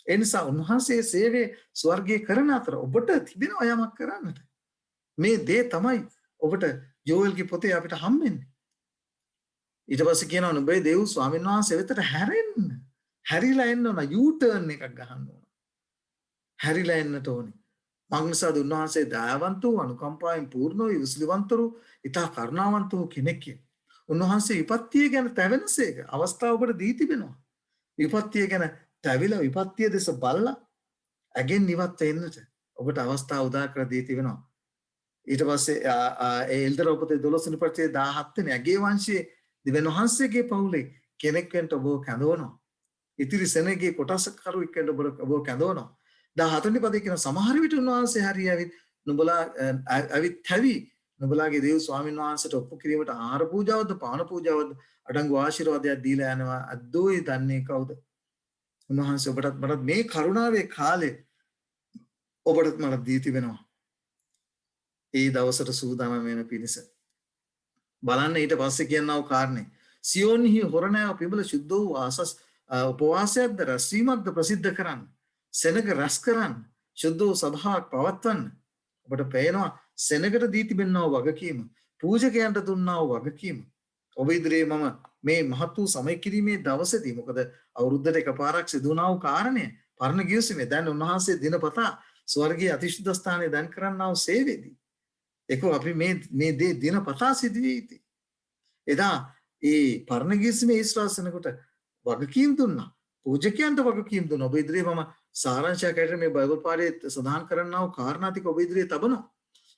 ඒ නිසා උන්වහන්සේ සේවයේ ස්වර්ගයේ කරන අතර ඔබට තිබෙනවා යමක් කරන්නට. මේ දේ තමයි ඔබට යෝෙල්ගේ පොතේ අපිට හම්බෙන්නේ. ඊට පස්සේ කියනවා නුඹේ දේව් ස්වාමීන් වහන්සේ වෙතට හැරෙන්න. හැරිලා එන්න ඕන. යූ ටර්න් එකක් ගහන්න ඕන. හැරිලා එන්නට ඕනේ. මග්නසාද උන්වහන්සේ දයාවන්ත වූ අනුකම්පාවෙන් පූර්ණ වූ විශ්ලිවන්ත වූ ඊතා කරුණාවන්ත වූ කෙනෙක්. උන්වහන්සේ විපත්තිය ගැන තැවෙනසේක අවස්ථාව ඔබට දී තිබෙනවා. විපත්තිය ගැන තැවිලා විපත්තිය දෙස බලලා ඇගෙන් ඉවත් වෙන්නට ඔබට අවස්ථාව උදා කර දී තිබෙනවා. ඊට පස්සේ එල්දරෝ පොතේ 12 වෙනි පරිච්ඡේදයේ 17 වෙනි අගේ වංශයේ දෙවියන් වහන්සේගේ පවුලේ කෙනෙක් වෙන්න ඔබ කැඳවනවා. ඉතිරි සෙනගේ කොටස්කරුවෙක් වෙන්න ඔබ කැඳවනවා. 17 වෙනි පදේ කියන සමහර විට උන්වහන්සේ හරි ඇවිත් නුඹලා ඇවිත් හැවි නුඹලාගේ දේව ස්වාමීන් වහන්සේට ඔප්පු කිරීමට ආහාර පූජාවක්ද පාන පූජාවක්ද අඩංගු ආශිර්වාදයක් දීලා යනවා. අද්දෝයි දන්නේ කවුද? උන්වහන්සේ ඔබටත් මටත් මේ කරුණාවේ කාලේ ඔබටත් මට දී තිබෙනවා. ඒ දවසට සූදානම් වෙන පිණිස බලන්න. ඊට පස්සේ කියනවා කාරණේ සියෝන්හි හොරණෑව පිඹල සුද්ධ වූ ආසස් උපවාසයක්ද රැස්වීමක්ද ප්‍රසිද්ධ කරන්න. සෙනග රැස් කරන්න, ශුද්ධ වූ සභාවක් පවත්වන්න. ඔබට පේනවා සෙනගට දී තිබෙනා වූ වගකීම, පූජකයන්ට දුන්නා වූ වගකීම. ඔබ ඉදිරියේ මම මේ මහත් වූ සමය කිරීමේ දවසේදී මොකද අවුරුද්දට එකපාරක් සිදු වුණා වූ කාරණය පරණ ගිවිසුමේ දැන් උන්වහන්සේ දිනපතා ස්වර්ගීය අතිශුද්ධ ස්ථානයේ දැන් කරන්නා වූ සේවයේදී ඒක අපි මේ දේ දිනපතා සිදු වී ඉති. එදා ඒ පරණ ගිවිසුමේ ඊශ්‍රායල් සෙනගට වගකීම් දුන්නා. පූජකයන්ට වගකීම් දුන්නා. ඔබ ඉදිරියේ මම සාරාංශයක් ඇරෙන්න මේ බයිබල් පාඩේ සඳහන් කරන්නා වූ කාරණා ටික ඔබ ඉදිරියේ තබනවා.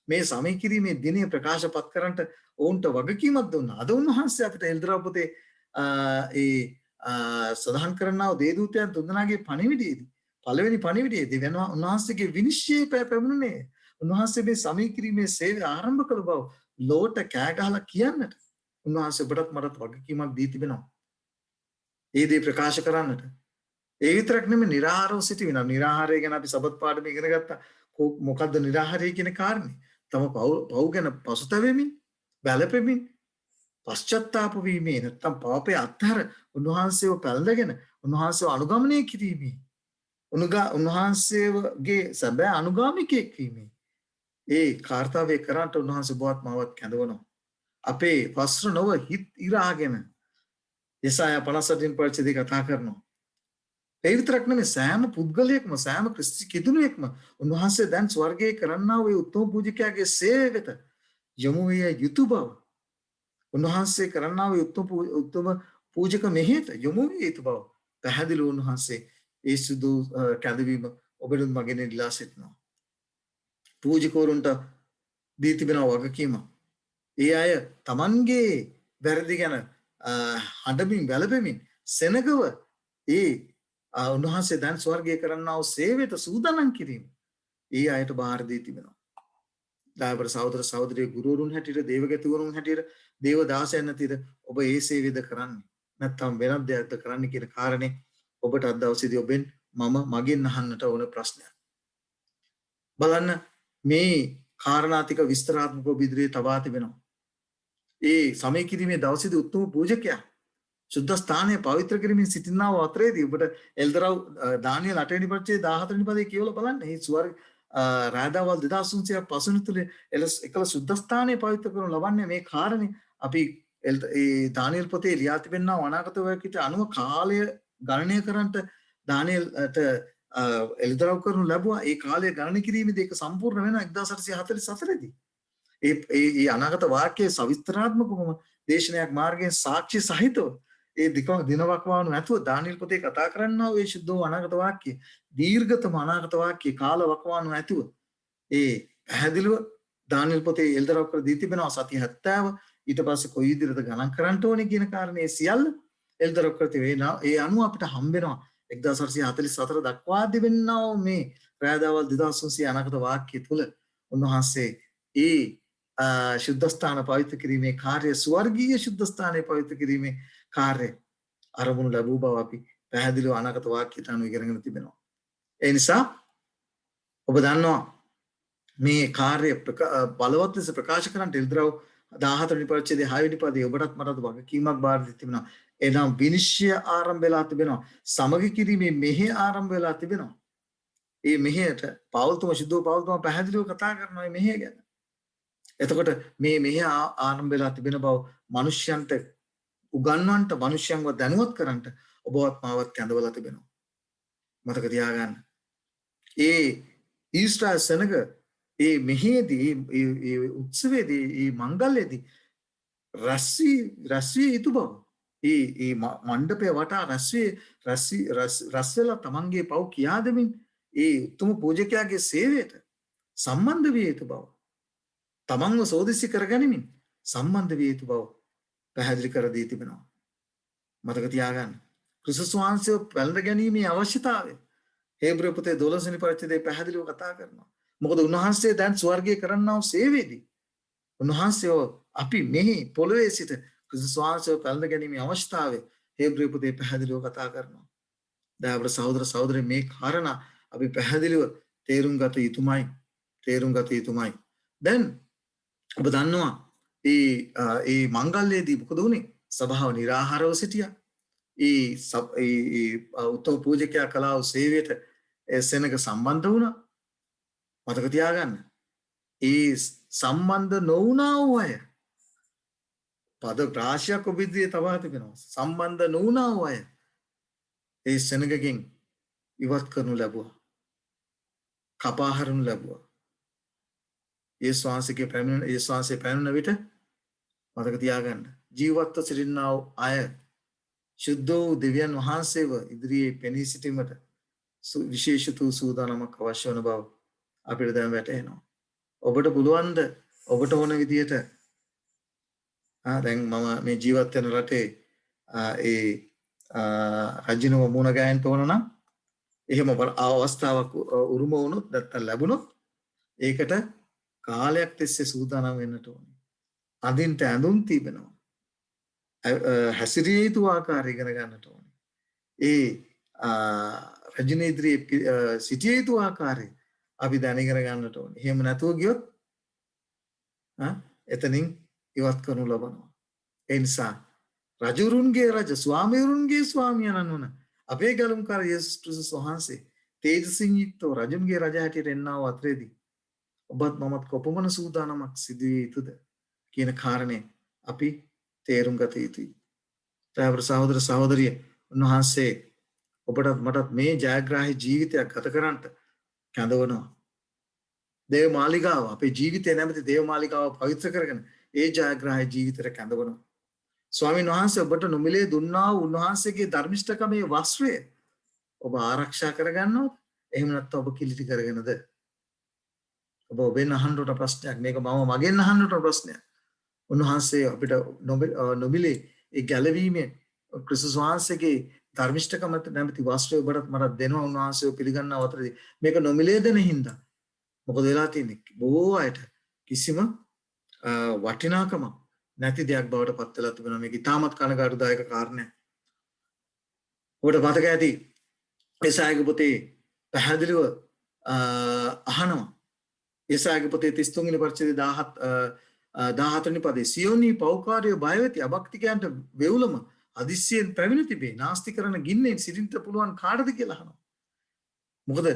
මේ සමය කිරීමේ දිනේ ප්‍රකාශපත් කරන්නට ඔවුන්ට වගකීමක් දුන්නා. අද උන්වහන්සේ අපිට එල්දරව් පොතේ සඳහන් කරන්නා වූ දේදූතයන් තුන්දෙනාගේ පණිවිඩයේදී පළවෙනි පණිවිඩයේදී වෙනවා උන්වහන්සේගේ විනිශ්චය පැමිණුනේ. උන්වහන්සේ මේ සමය කිරීමේ සේවය ආරම්භ කළ බව ලෝට කෑ ගහලා කියන්නට උන්වහන්සේ ඔබටත් මටත් වගකීමක් දී තිබෙනවා. ඒ දේ ප්‍රකාශ කරන්නට. ඒ විතරක් නෙමෙයි නිරාහාරව සිටීම. නිරාහාරය ගැන අපි සබත් පාඩමේ ඉගෙන ගත්තා. මොකද්ද නිරාහාරය කියන කාරණේ? තම පව් ගැන පසුතැවෙමින්, වැළපෙමින්, පශ්චාත්තාප වීමේ නැත්නම් පාපේ අත්හැර උන්වහන්සේව පැළඳගෙන උන්වහන්සේව අනුගමනය කිරීමේ උන්වහන්සේගේ සැබෑ අනුගාමිකයෙක් වීමේ ඒ කාර්යය කරන්නට උන්වහන්සේ බවත් මාවත් කැඳවනවා. අපේ වස්ත්‍ර නොව හිත් ඉරාගෙන යසායා 58 පරිච්ඡේදය කතා කරනවා. ඒ විතරක් නෙමෙයි සෑම පුද්ගලයෙක්ම සෑම ක්‍රිස්ති කිදුණෙක්ම උන්වහන්සේ දැන් ස්වර්ගයේ කරන්නා වූ උත්තම පූජකයාගේ සේවයට යොමු විය යුතු බව උන්වහන්සේ කරන්නා වූ උත්තම පූජක මෙහෙට යොමු විය යුතු බව පැහැදිලිව උන්වහන්සේ ඒ සුදු කැඳවීම ඔබට මගෙන් ඉල්ලා සිටිනවා. පූජකවරුන්ට දී තිබෙන වගකීම ඒ අය Tamanගේ වැරදි ගැන හඬමින් වැළපෙමින් සෙනගව ඒ උන්වහන්සේ දැන් ස්වර්ගයේ කරන්නා වූ සේවයට සූදානම් කිරීම ඒ අයට බාර දී තිබෙනවා. දායබර සහෝදර සහෝදරිය ගුරුවරුන් හැටියට දේවගතිවරුන් හැටියට දේව දාසයන් හැටියට ඔබ ඒ සේවයද කරන්නේ නැත්නම් වෙනත් දෙයක්ද කරන්නේ කියන කාරණේ ඔබට අද දවසේදී ඔබෙන් මම මගෙන් අහන්නට ඕන ප්‍රශ්නයක්. බලන්න මේ කාරණාතික විස්තරාත්මකව ඉදිරියේ තබා තිබෙනවා. ඒ සමය කිරීමේ දවසේදී උත්තම පූජකයා සුද්ධ ස්ථානයේ පවිත්‍ර කරමින් සිටිනා වූ අතරේදී ඔබට එල්දරව් දානියල් 8 වෙනි පරිච්ඡේදය 14 වෙනි පදේ කියවලා බලන්න. මේ ස්වර්ග රාදාවල් 2300ක් පසුන තුල එකල සුද්ධ ස්ථානයේ පවිත්‍ර කරනු ලබන්නේ මේ කාරණේ අපි ඒ දානියල් පොතේ ලියා තිබෙනා අනාගත වර්ගයට අනුව කාලය ගණනය කරන්නට දානියල්ට එල්දරව් කරනු ලැබුවා. ඒ කාලය ගණනය කිරීමේදී ඒක සම්පූර්ණ වෙනවා 1844 දී. ඒ අනාගත වාක්‍යයේ සවිස්තරාත්මකවම දේශනයක් මාර්ගයෙන් සාක්ෂි සහිතව ඒ දිනවක්වානු නැතුව දානියල් පොතේ කතා කරන්නා වූ ඒ සුද්ධ වූ අනාගත වාක්‍ය දීර්ඝතම අනාගත වාක්‍ය කාල වකවානු නැතුව ඒ පැහැදිලිව දානියල් පොතේ එල්දරව් කර දී තිබෙනවා. සතිය 70 ඊට පස්සේ කොයි විදිහටද ගණන් කරන්න ඕනේ කියන කාරණේ සියල්ල එල්දරව් කර තිබෙනවා. ඒ අනුව අපිට හම්බ වෙනවා 1844 දක්වා තිබෙනා වූ මේ රාදාවල් 2300 අනාගත වාක්‍ය තුල උන්වහන්සේ ඒ ශුද්ධ ස්ථාන පවිත්‍ර කිරීමේ කාර්ය ස්වර්ගීය ශුද්ධ ස්ථානයේ පවිත්‍ර කිරීමේ කාර්ය ආරම්භණු ලැබූ බව අපි පැහැදිලිව අනාගත වාක්‍යයට අනුව ඉගෙනගෙන තිබෙනවා. ඒ නිසා ඔබ දන්නවා මේ කාර්ය බලවත් ලෙස ප්‍රකාශ කරන්න එල්දරව් 14 වෙනි පරිච්ඡේදයේ 6 වෙනි පදයේ ඔබටත් මටත් වගකීමක් බාර දී තිබෙනවා. එනම් විනිශ්චය ආරම්භ වෙලා තිබෙනවා. සමග කිරීමේ මෙහෙය ආරම්භ වෙලා තිබෙනවා. ඒ මෙහෙයට පෞල්තුම සුද්ධ පෞල්තුම පැහැදිලිව කතා කරනවා මේ මෙහෙය ගැන. එතකොට මේ මෙහෙ ආරම්භ වෙලා තිබෙන බව මිනිස්යන්ට උගන්වන්නට මිනිස්යන්ව දැනුවත් කරන්නට ඔබවත් මාවත් කැඳවලා තිබෙනවා. මතක තියාගන්න. ඒ ඊශ්‍රායල් සෙනග ඒ මෙහෙදී ඒ උත්සවයේදී ඒ මංගල්‍යයේදී රැස්විය යුතු බව ඒ මණ්ඩපය වටා රැස් වෙලා තමන්ගේ පව් කියා දෙමින් ඒ උතුම් පූජකයාගේ සේවයට සම්බන්ධ විය යුතු බව තමන්ව සෝදිසි කරගනිමින් සම්බන්ධ විය යුතු බව පැහැදිලි කර දී තිබෙනවා. මතක තියාගන්න. ක්‍රිස්තුස් වහන්සේව පැළඳ ගැනීමේ අවශ්‍යතාවය හේබ්‍ර පොතේ 12 වෙනි පරිච්ඡේදයේ පැහැදිලිව කතා කරනවා. මොකද උන්වහන්සේ දැන් ස්වර්ගයේ කරන්නා වූ සේවයේදී උන්වහන්සේව අපි මෙහි පොළොවේ සිට ක්‍රිස්තුස් වහන්සේව පැළඳ ගැනීමේ අවශ්‍යතාවය හේබ්‍ර පොතේ පැහැදිලිව කතා කරනවා. දයාබර සහෝදර සහෝදරයන් මේ කාරණා අපි පැහැදිලිව තේරුම් ගත යුතුමයි. දැන් ඔබ දන්නවා ඒ මංගල්‍යයේදී මොකද වුනේ? සභාව නිරාහාරව සිටියා. ඒ උත්තම පූජකයා කළා වූ සේවයට ඒ සෙනඟ සම්බන්ධ වුණා. මතක තියාගන්න. ඒ සම්බන්ධ නොවුණා වූ අය පද රාශියක් ඔබ ඉදිරියේ තබා තිබෙනවා. සම්බන්ධ නොවුණා වූ අය ඒ සෙනඟකින් ඉවත් කරනු ලැබුවා. කපා හරිනු ලැබුවා. යේසුස් වහන්සේ පැමිණෙන විට මතක තියාගන්න. ජීවත්ව සිටිනා වූ අය ශුද්ධ වූ දෙවියන් වහන්සේව ඉදිරියේ පෙනී සිටීමට විශේෂිත සූදානමක් අවශ්‍ය වන බව අපිට දැන් වැටහෙනවා. ඔබට පුළුවන්ද ඔබට ඕන විදියට දැන් මම මේ ජීවත් වෙන රටේ ඒ රජිනව මුණ ගෑන්ට ඕන නම් එහෙම අවස්ථාවක් උරුම වුණොත් නැත්නම් ලැබුණොත් ඒකට කාලයක් තිස්සේ සූදානම් වෙන්නට ඕනේ. අඳින්ට ඇඳුම් තිබෙනවා. හැසිරිය යුතු ආකාරය ඉගෙන ගන්නට ඕනේ. ඒ රජින ඉදිරියේ සිටිය යුතු ආකාරය අපි දැන ඉගෙන ගන්නට ඕනේ. එහෙම නැතුව ගියොත් එතනින් ඉවත් කරනු ලබනවා. ඒ නිසා රජුරුන්ගේ රජ ස්වාමීරුන්ගේ ස්වාමියාණන් වන අපේ ගලුම්කාර යේසුස් ක්‍රිස්තුස් වහන්සේ තේජසින් යුක්තව රජුන්ගේ රජ හැටියට එන්නා වූ අතරේදී ඔබත් මමත් කොපමණ සූදානමක් සිදු විය යුතුද කියන කාරණේ අපි තේරුම් ගත යුතුයි. ත්‍යාවර සහෝදර සහෝදරිය උන්වහන්සේ ඔබටත් මටත් මේ ජයග්‍රාහී ජීවිතයක් ගත කරන්නට කැඳවනවා. දේව මාලිගාව අපේ ජීවිතය නැමැති දේව මාලිගාව පවිත්‍ර කරගෙන ඒ ජයග්‍රාහී ජීවිතයට කැඳවනවා. ස්වාමීන් වහන්සේ ඔබට නොමිලේ දුන්නා වූ උන්වහන්සේගේ ධර්මිෂ්ඨකමේ වස්ත්‍රය ඔබ ආරක්ෂා කරගන්නවද? එහෙම නැත්නම් ඔබ කිලිටි කරගෙනද? ඔබ ඔබෙන් අහන්නට ප්‍රශ්නයක්. මේක මම මගෙන් අහන්නට ප්‍රශ්නයක්. උන්වහන්සේ අපිට නොමිලේ ඒ ගැලවීමේ ක්‍රිස්තුස් වහන්සේගේ ධර්මිෂ්ඨකම නැමැති වස්ත්‍රය ඔබට මට දෙනවා. උන්වහන්සේව පිළිගන්නව අතරදී මේක නොමිලේ දෙන හින්දා මොකද වෙලා තියෙන්නේ? බොහෝ අයට කිසිම වටිනාකමක් නැති දෙයක් බවට පත් වෙලා තිබෙනවා. මේක ඉතාමත් කනගාටුදායක කාරණයක්. ඔබට මතක ඇති යෙසායාගේ පොතේ පැහැදිලිව අහනවා. යෙසායාගේ පොතේ 33 වෙනි පරිච්ඡේදයේ 17 වෙනි පදේ සියෝනි පෞකාරය බය වෙති අභක්තිකයන්ට වෙවුලම අදිස්සියෙන් පැමිණ තිබේ. නාස්ති කරන ගින්නෙන් සිටින්න පුළුවන් කාටද කියලා අහනවා. මොකද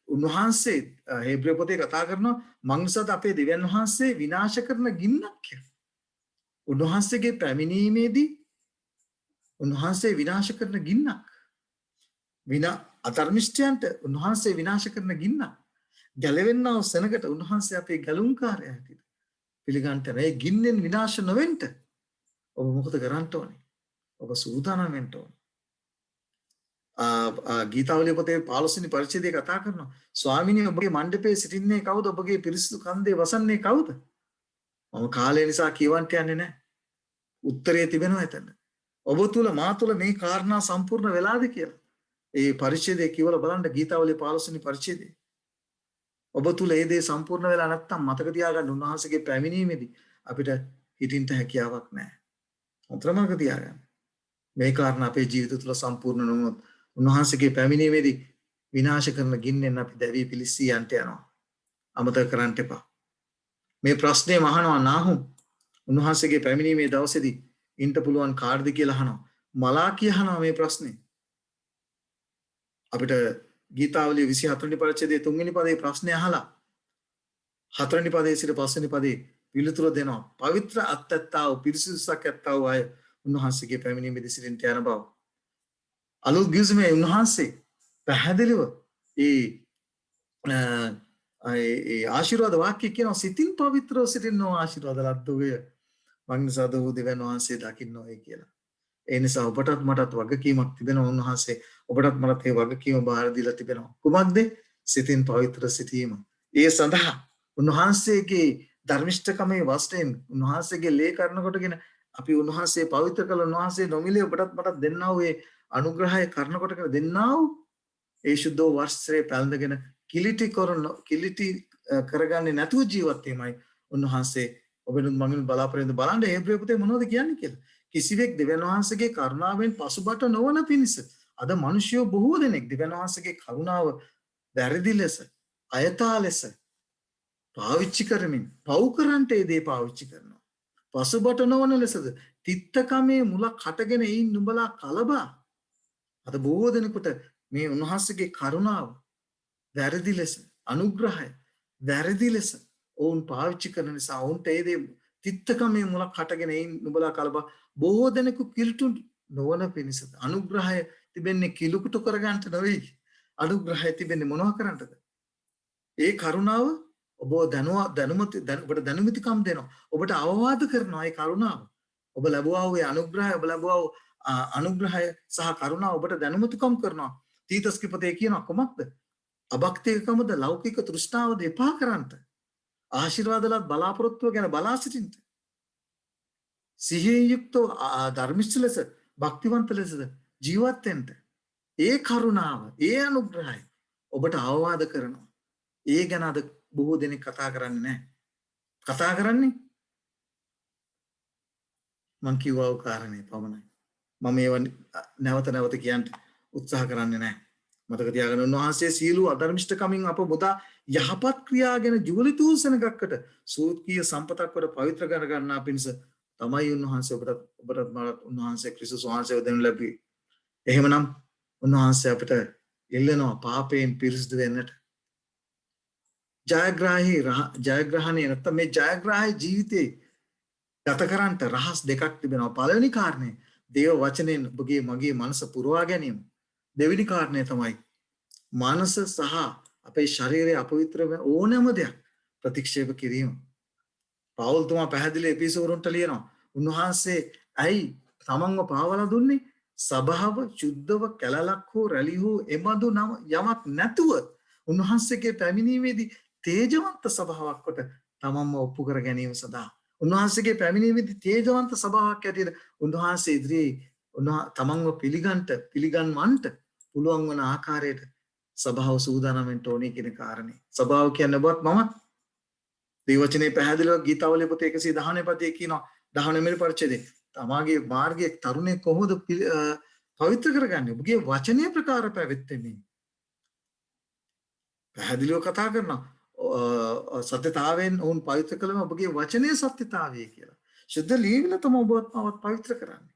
උන්වහන්සේ හේබ්‍රේ පොතේ කතා කරනවා මං නිසාද අපේ දෙවියන් වහන්සේ විනාශ කරන ගින්නක් කියලා. උන්වහන්සේගේ පැමිණීමේදී උන්වහන්සේ විනාශ කරන ගින්නක්. අධර්මිෂ්ඨයන්ට උන්වහන්සේ විනාශ කරන ගින්නක්. ගැලවෙන්නා වූ සෙනඟට උන්වහන්සේ අපේ ගැලුම්කාරයා හැටියට පිළිගන්ට මේ ගින්නෙන් විනාශ නොවෙන්න ඔබ මොකද කරන්න ඕනේ? ඔබ සූදානම් වෙන්න ඕනේ. ගීතාවලිය පොතේ 15 වෙනි පරිච්ඡේදයේ කතා කරනවා ස්වාමිනේ ඔබගේ මණ්ඩපයේ සිටින්නේ කවුද? ඔබගේ පිරිසිදු කන්දේ වසන්නේ කවුද? මම කාලය නිසා කියවන්ට යන්නේ නැහැ. උත්තරේ තිබෙනවා එතන. ඔබ තුල මා තුල මේ කාරණා සම්පූර්ණ වෙලාද කියලා. ඒ පරිච්ඡේදයේ කියවලා බලන්න ගීතාවලිය 15 වෙනි පරිච්ඡේදයේ. ඔබ තුල ඒ දේ සම්පූර්ණ වෙලා නැත්නම් මතක තියාගන්න උන්වහන්සේගේ පැමිණීමේදී අපිට හිතින්ට හැකියාවක් නැහැ. හොඳට මතක තියාගන්න. මේ කාරණා අපේ ජීවිත තුල සම්පූර්ණ නොවුනොත් උන්වහන්සේගේ පැමිණීමේදී විනාශ කරන ගින්නෙන් අපි දැවී පිලිස්සී යන්ට යනවා. අමතක කරන්න එපා. මේ ප්‍රශ්නේ මහනවා නාහුම් උන්වහන්සේගේ පැමිණීමේ දවසේදී ඉන්න පුළුවන් කාර්ද කියලා අහනවා. මලාකී අහනවා මේ ප්‍රශ්නේ. අපිට ගීතාවලිය 24 වෙනි පරිච්ඡේදයේ 3 වෙනි පදේ ප්‍රශ්නේ අහලා 4 වෙනි පදේ සිට 5 වෙනි පදේ පිළිතුර දෙනවා. පවිත්‍ර අත්ත්තාව පිරිසිදුසක් ඇත්තාව අය උන්වහන්සේගේ පැමිණීමේදී සිටින්න යන බව. අලුත් ගිවිසුමේ උන්වහන්සේ පැහැදිලිව ඒ ආශිර්වාද වාක්‍ය කියනවා සිතින් පවිත්‍රව සිටින්නෝ ආශිර්වාද ලද්දෝය මග්නසාද වූ දෙවියන් වහන්සේ දකින්නෝයි කියලා. ඒ නිසා ඔබටත් මටත් වගකීමක් තිබෙනවා. උන්වහන්සේ ඔබටත් මටත් ඒ වගකීම බාර දීලා තිබෙනවා. කුමක්ද? සිතින් පවිත්‍ර සිටීම. ඒ සඳහා උන්වහන්සේගේ ධර්මිෂ්ඨකමේ වස්තෙන් උන්වහන්සේගේ ලේ කරන කොටගෙන අපි උන්වහන්සේ පවිත්‍ර කළ උන්වහන්සේ නොමිලේ ඔබටත් මටත් දෙන්නා වූ ඒ අනුග්‍රහය කරන කොටගෙන දෙන්නා වූ ඒ ශුද්ධ වස්ත්‍රය පැළඳගෙන කිලිටි කරගන්නේ නැතුව ජීවත් වීමයි උන්වහන්සේ ඔබෙනුත් මගෙනුත් බලාපොරොත්තු බලන්න හේබ්‍රේ පොතේ මොනවද කියන්නේ කියලා. කිසිවෙක් දෙවියන් වහන්සේගේ කරුණාවෙන් පසුබට නොවන පිණිස අද මිනිසයෝ බොහෝ දෙනෙක් දෙවියන් වහන්සේගේ කරුණාව වැරදි ලෙස අයථා ලෙස පාවිච්චි කරමින් පව් කරන්ට ඒ දේ පාවිච්චි කරනවා. පසුබට නොවන ලෙසද තිත්තකමේ මුලක් හටගෙන ඉන්න නුඹලා කලබා. අද බොහෝ දෙනෙකුට මේ උන්වහන්සේගේ කරුණාව වැරදි ලෙස අනුග්‍රහය වැරදි ලෙස ඔවුන් පාවිච්චි කරන නිසා ඔවුන්ට ඒ දේ තිත්තකමේ මුලක් හටගෙන එයින් නුඹලා කලබ බොහෝ දෙනෙකු කිලුටු නොවන පිණිසද අනුග්‍රහය තිබෙන්නේ කිලුකුටු කරගන්නට නෙවෙයි අනුග්‍රහය තිබෙන්නේ මොනවා කරන්නටද ඒ කරුණාව ඔබ ඔබට දැනුමිතිකම් දෙනවා ඔබට අවවාද කරනවා ඒ කරුණාව ඔබ ලැබුවා වූ අනුග්‍රහය ඔබ ලැබුවා වූ අනුග්‍රහය සහ කරුණාව ඔබට දැනුමිතිකම් කරනවා තීතස්ගේ පොතේ කියනවා කොමක්ද අභක්තිකකමද ලෞකික තෘෂ්ණාවද එපා කරන්නට ආශිර්වාදලත් බලාපොරොත්තුව ගැන බලා සිටින්ට සිහියෙන් යුක්තව ධර්මිෂ්ඨ ලෙස භක්තිවන්ත ලෙසද ජීවත් වෙන්න ඒ කරුණාව ඒ අනුග්‍රහය ඔබට අවවාද කරනවා ඒ ගැන අද බොහෝ දෙනෙක් කතා කරන්නේ නැහැ කතා කරන්නේ මං කිව්වා වූ කාරණේ පමණයි මම ඒව නැවත නැවත කියන්න උත්සාහ කරන්නේ නැහැ මතක තියාගන්න උන්වහන්සේ සීල අධර්මිෂ්ඨකමින් අප මුදා යහපත් ක්‍රියා ගැන ජුවලිතූසනගක්කට සූත්කීය සම්පතක් කොට පවිත්‍ර කර ගන්නා පිණිස තමයි උන්වහන්සේ ඔබට මට උන්වහන්සේ ක්‍රිස්තුස් වහන්සේ දෙනු ලැබුවේ. එහෙමනම් උන්වහන්සේ අපිට ඉල්ලනවා පාපයෙන් පිරිසිදු වෙන්නට. ජයග්‍රහණය නැත්නම් මේ ජයග්‍රාහී ජීවිතේ ගත කරන්නට රහස් දෙකක් තිබෙනවා. පළවෙනි කාරණේ දේව වචනයෙන් ඔබගේ මගේ මනස පුරවා ගැනීම. දෙවෙනි කාරණය තමයි මානස සහ අපේ ශරීරය අපවිත්‍ර ඕනෑම දෙයක් ප්‍රතික්ෂේප කිරීම. පවුල්තුමා පැහැදිලි එපිසෝරුන්ට ලියනවා. උන්වහන්සේ ඇයි තමන්ව පාවලා දුන්නේ? සභාව චුද්ධව කැලලක් හෝ රැලි හෝ එබඳු යමක් නැතුව උන්වහන්සේගේ පැමිණීමේදී තේජවන්ත සභාවක් කොට තමන්ව ඔප්පු කර ගැනීම සඳහා උන්වහන්සේගේ පැමිණීමේදී තේජවන්ත සභාවක් ඇටියට උන්වහන්සේ ඉදිරියේ තමන්ව පිළිගන්වන්නට පුළුවන් වන ආකාරයට සභාව සූදානම් වෙන්න ඕනේ කියන කාරණේ. සභාව කියන්නේ ඔබත් මමත්. දේවචනේ පැහැදිලිව ගීතාවලිය පොතේ 119 පදයේ කියනවා 19 වෙනි පරිච්ඡේදයේ තමාගේ මාර්ගයේ තරුණේ කොහොමද පවිත්‍ර කරගන්නේ? ඔබගේ වචනය ප්‍රකාර පැවැත්වෙමින්. පැහැදිලිව කතා කරනවා. සත්‍යතාවයෙන් ඔවුන් පවිත්‍ර කළම ඔබගේ වචනයේ සත්‍යතාවය කියලා. ශුද්ධ ලියවිලා තමයි ඔබවත් මමත් පවිත්‍ර කරන්නේ.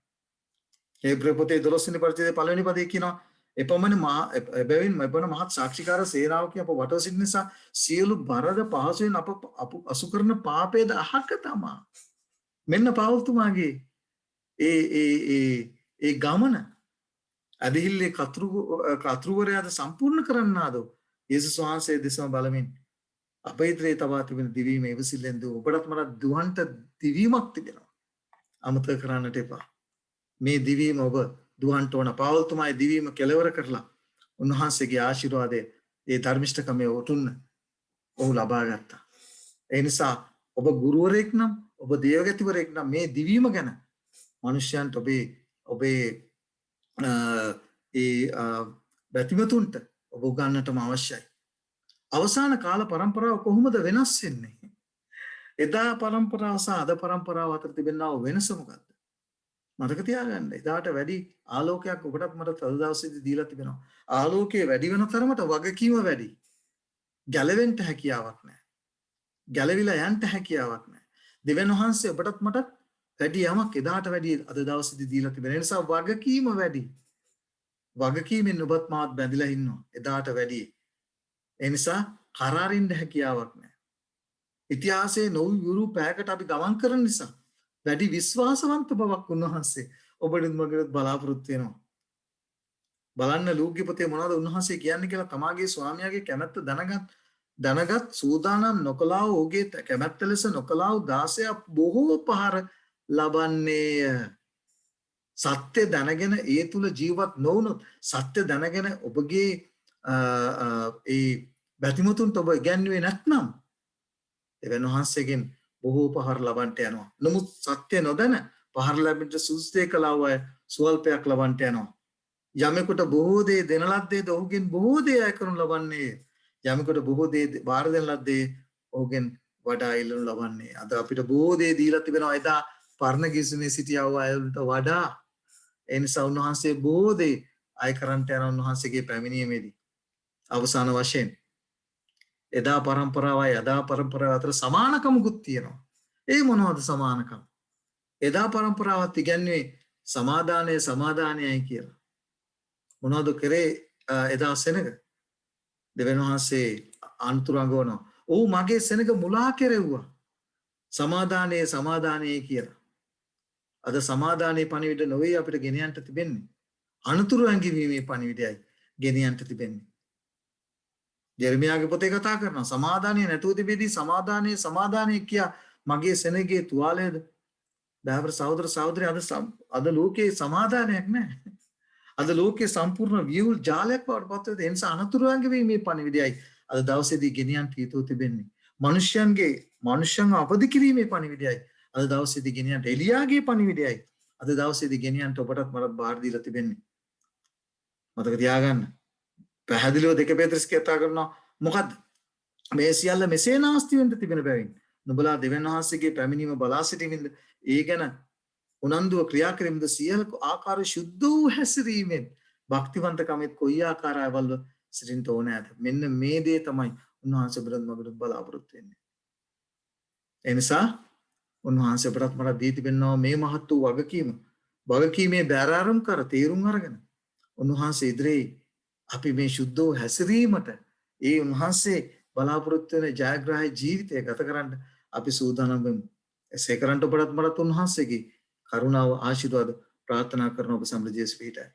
හේබ්‍රය පොතේ 12 වෙනි පරිච්ඡේදයේ පළවෙනි පදයේ කියනවා එපමණ එබැවින් මෙබන මහත් සාක්ෂිකාර සේනාවක අප වටව සිටින නිසා සියලු බරද පහසුවෙන් අප අසු කරන පාපයද අහක තමා. මෙන්න පවුල්තුමාගේ ඒ ගමන ඇදහිල්ලේ කතුරුවරයාද සම්පූර්ණ කරන්නාද යේසුස් වහන්සේ දෙසම බලමින් අප ඉදිරියේ තබා තිබෙන දිවීම ඉවසිල්ලෙන් දූ ඔබටත් මට දුහන්ට දිවීමක් තිබෙනවා. අමතක කරන්නට එපා. මේ දිවීම ඔබ දුහන්ට ඕන. පවුල්තුමාගේ දිවීම කෙලවර කරලා උන්වහන්සේගේ ආශිර්වාදය ඒ ධර්මිෂ්ඨකමේ උතුන්න ඔහු ලබා ගත්තා. ඒ නිසා ඔබ ගුරුවරයෙක් නම් ඔබ දේවගතිවරයෙක් නම් මේ දිවීම ගැන මිනිසයන්ට ඔබේ බැතිමතුන්ට ඔබ උගන්වන්නටම අවශ්‍යයි. අවසාන කාල පරම්පරාව කොහොමද වෙනස් වෙන්නේ? එදා පරම්පරාව සහ අද පරම්පරාව අතර තිබෙනා වෙනස මොකක්ද? මතක තියාගන්න. එදාට වැඩි ආලෝකයක් ඔබටත් මට තව දවසේදී දීලා තිබෙනවා. ආලෝකයේ වැඩි වෙන තරමට වගකීම වැඩි. ගැලවෙන්න හැකියාවක් නැහැ. ගැලවිලා යන්න හැකියාවක් නැහැ. දෙවියන් වහන්සේ ඔබටත් මටත් වැඩි යමක් එදාට වැඩි අද දවසේදී දීලා තිබෙන නිසා වගකීම වැඩි. වගකීමෙන් ඔබත් මාත් බැඳිලා ඉන්නවා. එදාට වැඩි. ඒ නිසා කරාරින්න හැකියාවක් නැහැ. ඉතිහාසයේ නොවිරු පැයකට අපි ගමන් කරන නිසා වැඩි විශ්වාසවන්ත බවක් උන්වහන්සේ ඔබට මගට බලාපොරොත්තු වෙනවා. බලන්න ලූක්ගේ පොතේ මොනවද උන්වහන්සේ කියන්නේ කියලා තමාගේ ස්වාමියාගේ කැමැත්ත දැනගත් සූදානම් නොකලා වූ ඔහුගේ කැමැත්ත ලෙස නොකලා වූ 16 බොහෝ පහර ලබන්නේය. සත්‍ය දැනගෙන ඒ තුල ජීවත් නොවුනොත් සත්‍ය දැනගෙන ඔබගේ ඒ බැතිමතුන්ට ඔබ ඉගැන්වුවේ නැත්නම් දෙවියන් වහන්සේගෙන් බොහෝ පහර ලබන්නට යනවා. නමුත් සත්‍ය නොදැන පහර ලැබෙන්න සුදුසේ කළා වූ සුවල්පයක් ලබන්නට යනවා. යමෙකුට බොහෝ දේ දෙන ලද්දේද ඔහුගෙන් බොහෝ දේ අය කරනු ලබන්නේ. යමෙකුට බොහෝ දේ බාර දෙන ලද්දේ ඔහුගෙන් වඩා ඉල්ලනු ලබන්නේ. අද අපිට බොහෝ දේ දීලා තිබෙනවා එදා පරණ ගිවිසුමේ සිටියව අයවලට වඩා. ඒ නිසා උන්වහන්සේ බොහෝ දේ අය කරන්නට යන උන්වහන්සේගේ පැමිණීමේදී අවසාන වශයෙන් එදා පරම්පරාවයි අදා පරම්පරාව අතර සමානකමකුත් තියෙනවා. ඒ මොනවද සමානකම්? එදා පරම්පරාවත් ඉගැන්වුවේ සමාදානයයි කියලා. මොනවද කරේ එදා සෙනග? දෙවියන් වහන්සේ අනුතරංගවනවා. "ඔව් මගේ සෙනඟ මුලා කෙරෙව්වා. සමාදානයේ සමාදානයේ කියලා." අද සමාදානයේ පණිවිඩ නොවේ අපිට ගෙනියන්න තිබෙන්නේ. අනුතුරු ඇඟවීමේ පණිවිඩයයි ගෙනියන්න තිබෙන්නේ. ජෙරමියාගේ පොතේ කතා කරනවා සමාදානය නැතුව තිබෙදී සමාදානයේ සමාදානයේ කියා මගේ සෙනගේ තුවාලයද දහවර සහෝදර සහෝදරය අද ලෝකයේ සමාදානයක් නැහැ. අද ලෝකයේ සම්පූර්ණ වියුල් ජාලයක් බවට පත් වෙද ඒ නිසා අනුතුරු ඇඟවීමේ පණිවිඩයයි අද දවසේදී ගෙනියන්න හේතුව තිබෙන්නේ. මනුෂ්‍යයන්ව අවදි කිරීමේ පණිවිඩයයි අද දවසේදී ගෙනියන්න එලියාගේ පණිවිඩයයි අද දවසේදී ගෙනියන්න ඔබටත් මටත් බාර දීලා තිබෙන්නේ. මතක තියාගන්න. පැහැදිලිව 2 පේත්‍රස් කතා කරනවා මොකද්ද? මේ සියල්ල මෙසේ නාස්ති වෙන්න තිබෙන බැවින් නුඹලා දෙවියන් වහන්සේගේ පැමිණීම බලා සිටීමෙන්ද ඒ ගැන උනන්දුව ක්‍රියා කිරීමද සියලු ආකාර ශුද්ධ වූ හැසිරීමෙන් භක්තිවන්තකමෙත් කොයි ආකාර අයවල්ව සිටින්න ඕනෑද? මෙන්න මේ දේ තමයි උන්වහන්සේ බිරත් මගට බලාපොරොත්තු වෙන්නේ. ඒ නිසා උන්වහන්සේ අපට මට දී තිබෙනවා මේ මහත් වූ වගකීමේ බැරාරුම් කර තීරුම් අරගෙන උන්වහන්සේ ඉදිරියේ අපි මේ ශුද්ධ වූ හැසිරීමට ඒ උන්වහන්සේ බලාපොරොත්තු වෙන ජයග්‍රාහී ජීවිතය ගත කරන්න අපි සූදානම් වෙමු. එසේ කරන්න ඔබට මට උන්වහන්සේගේ කරුණාව ආශිර්වාද ප්‍රාර්ථනා කරන ඔබ සම්බ ජේසුස් පිටයි.